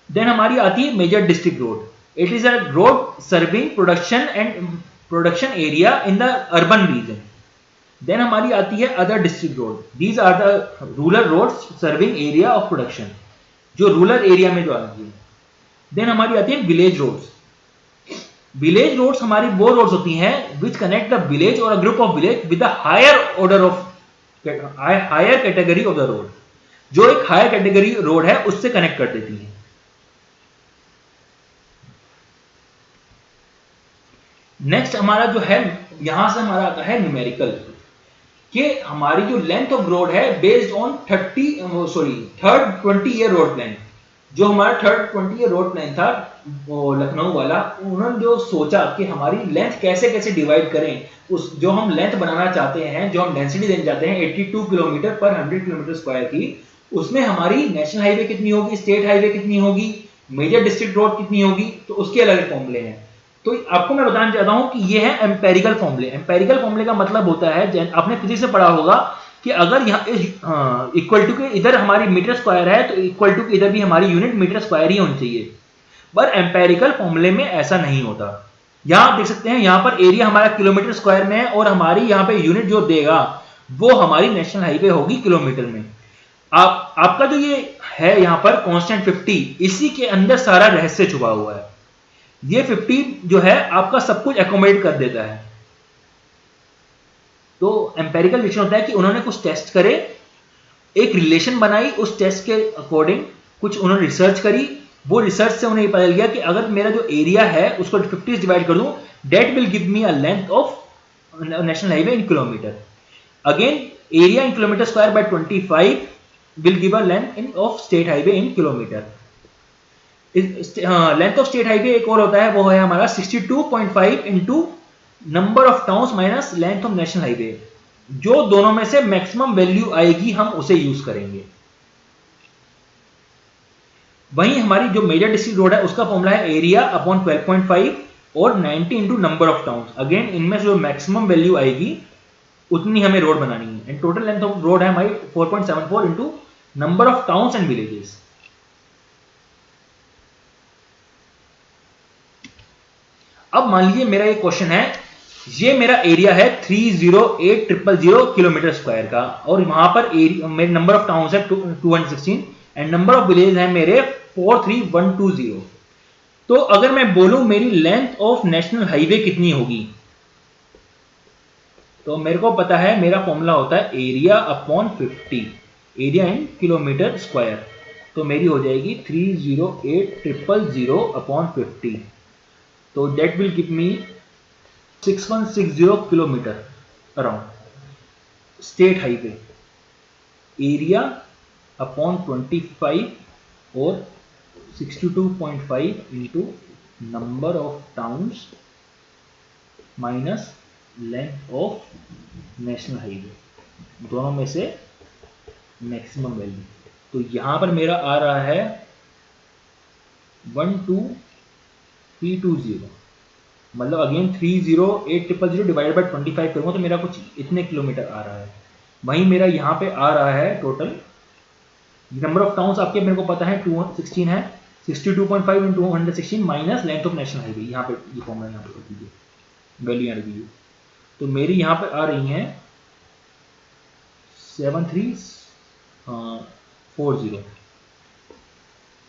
देन हमारी आती है major district road. It is a road serving production area in the urban region. Then हमारी आती है other district road. These are the rural roads serving area of production, जो रूरल एरिया में जो आती है। देन हमारी आती है विलेज रोड्स। विलेज रोड्स हमारी वो रोड्स होती हैं विच कनेक्ट द विलेज और a group of village with the higher order of higher category of the road, जो एक हायर कैटेगरी रोड है उससे कनेक्ट कर देती हैं। नेक्स्ट हमारा जो है यहां से हमारा आता है न्यूमेरिकल, कि हमारी जो लेंथ ऑफ रोड है based on third 20 year road plan. जो हमारा थर्ड 20 ईयर रोड प्लान था वो लखनऊ वाला, उन्होंने जो सोचा कि हमारी लेंथ कैसे कैसे डिवाइड करें, उस जो हम लेंथ बनाना चाहते हैं, जो हम डेंसिटी देना चाहते हैं 82 किलोमीटर पर 100 किलोमीटर स्क्वायर की, उसमें हमारी नेशनल हाईवे कितनी होगी, स्टेट हाईवे कितनी होगी, मेजर डिस्ट्रिक्ट रोड कितनी होगी, तो उसके अलग फॉर्मूले हैं। तो आपको मैं बताना चाहता हूं कि ये है एम्पेरिकल फॉर्मूले। एम्पेरिकल फॉर्मूले का मतलब होता है, आपने फिजिक्स में पढ़ा होगा कि अगर यहाँ इक्वल टू के इधर हमारी मीटर स्क्वायर है तो इक्वल टू के इधर भी हमारी यूनिट मीटर स्क्वायर ही होनी चाहिए, पर एम्पेरिकल फॉर्मूले में ऐसा नहीं होता। यहां आप देख सकते हैं यहां पर एरिया हमारा किलोमीटर स्क्वायर में है और हमारी यहां पे यूनिट जो देगा वो हमारी नेशनल हाईवे होगी किलोमीटर में। आपका जो ये है यहां पर कांस्टेंट 50, इसी के अंदर सारा रहस्य छुपा हुआ है। ये 50 जो है आपका सब कुछ एकोमोडेट कर देता है। तो एम्पेरिकल रिलेशन होता है कि उन्होंने कुछ टेस्ट करे, एक रिलेशन बनाई, उस टेस्ट के अकॉर्डिंग कुछ उन्होंने रिसर्च करी, वो रिसर्च से उन्हें पता चल गया कि अगर मेरा जो एरिया है उसको 50 से डिवाइड कर दूं, that will give me a length of national highway in kilometre. Again area in kilometre square by 25 will give a length in of state highway in kilometre. Length of state highway एक और होता है, वो है हमारा 62.5 into number of towns minus length of national highway. जो दोनों में से मैक्सिमम वैल्यू आएगी हम उसे यूज करेंगे। वहीं हमारी जो मेजर डिस्ट्रिक्ट रोड है उसका फॉर्मूला है एरिया अपॉन 12.5 और 90 into number of towns. Again इनमें से जो मैक्सिमम वैल्यू आएगी उतनी हमें रोड बनानी है। And total length of road है हमारी 4.74 into number of towns and villages. अब मान लीजिए मेरा ये क्वेश्चन है, ये मेरा एरिया है 308,000 किलोमीटर स्क्वायर का, और वहां पर मेरे नंबर ऑफ टाउन्स है 216 एंड नंबर ऑफ विलेज है मेरे 43120। तो अगर मैं बोलूं मेरी लेंथ ऑफ नेशनल हाईवे कितनी होगी, तो मेरे को पता है मेरा फॉर्मूला होता है area upon 50, area in kilometre square. तो मेरी हो जाएगी 308,000 अपॉन 50, तो that will give me 6160 kilometre around state highway. Area upon 25 और 62.5 into number of towns minus length of national highway, दोनों में से मैक्सिमम वैल्यू। तो यहां पर मेरा आ रहा है 12320। मतलब अगेन 308,000 डिवाइडेड बाय 25 करूँगा तो मेरा कुछ इतने किलोमीटर आ रहा है। वहीं मेरा यहाँ पे आ रहा है टोटल नंबर ऑफ टाउन्स आपके मेरे को पता है 216 है, 62.5 इन 216 minus length of national highway, यहाँ पे ये फॉर्मूला यहाँ पे कर दीजिए, वैल्यू यहाँ दीजिए। तो मेरी यहाँ पे आ रही हैं 7340,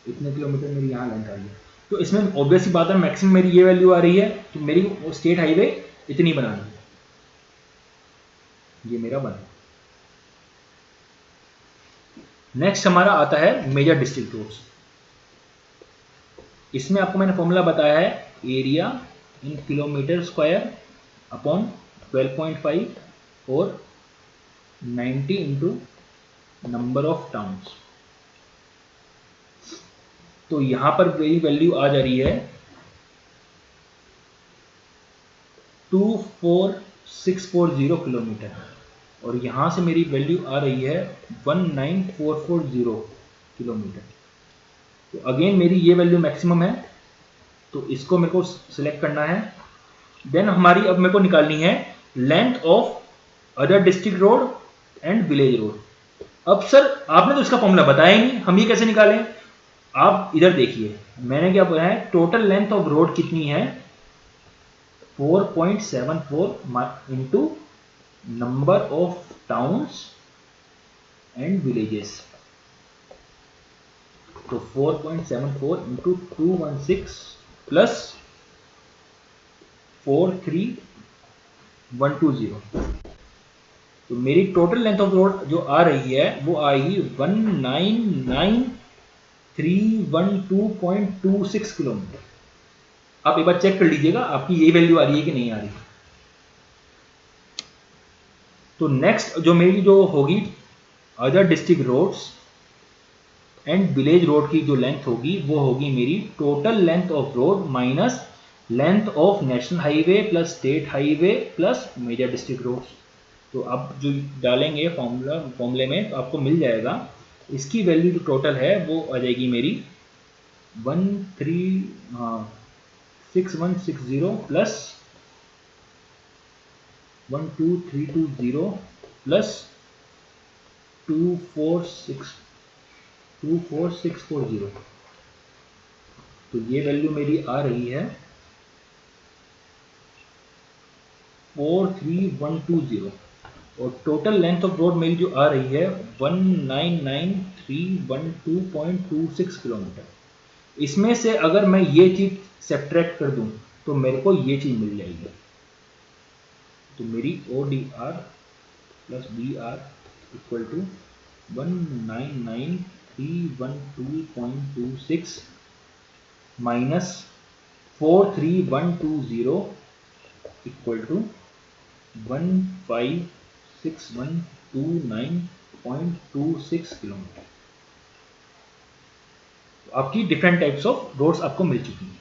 इतने किलोमीटर मेरी यहाँ लेंथ आ रही है। तो इसमें ऑब्वियस सी बात है मैक्सिमम मेरी ये वैल्यू आ रही है, तो मेरी स्टेट हाईवे इतनी बनानी है, ये मेरा बना। नेक्स्ट हमारा आता है मेजर डिस्ट्रिक्ट रोड्स। इसमें आपको मैंने फॉर्मूला बताया है area in kilometre square upon 12.5 और 90 इंटू नंबर ऑफ टाउन्स। तो यहां पर मेरी वैल्यू आ जा रही है 24640 किलोमीटर और यहां से मेरी वैल्यू आ रही है 19440 किलोमीटर। तो अगेन मेरी ये वैल्यू मैक्सिमम है, तो इसको मेरे को सिलेक्ट करना है। देन हमारी अब मेरे को निकालनी है length of other district road and village road. अब सर आपने तो इसका फॉर्मूला बताया ही नहीं, हम ये कैसे निकालें? आप इधर देखिए, मैंने क्या बोला है, टोटल लेंथ ऑफ रोड कितनी है 4.74 into number of towns and villages. तो 4.74 इंटू 216 प्लस 43120, तो मेरी टोटल लेंथ ऑफ रोड जो आ रही है वो आएगी 199,312.26 किलोमीटर। आप एक बार चेक कर लीजिएगा आपकी ये वैल्यू आ रही है कि नहीं आ रही। तो नेक्स्ट जो मेरी जो होगी other district roads and village road की जो लेंथ होगी वो होगी मेरी total length of road minus length of national highway plus state highway plus major district roads. तो आप जो डालेंगे फॉर्मूले में तो आपको मिल जाएगा, इसकी वैल्यू जो टोटल है वो आ जाएगी मेरी 6160 प्लस 12320 प्लस 24640। तो ये वैल्यू मेरी आ रही है 43120 और टोटल लेंथ ऑफ रोड मेरी जो आ रही है 199,312.26 किलोमीटर। इसमें से अगर मैं ये चीज सब्ट्रैक्ट कर दूं तो मेरे को ये चीज मिल जाएगी। तो मेरी ODR plus BR equal to 199,312.26 minus 43120 equal to 156,129.26 kilometre. तो आपकी डिफरेंट टाइप्स ऑफ रोड्स आपको मिल चुकी हैं।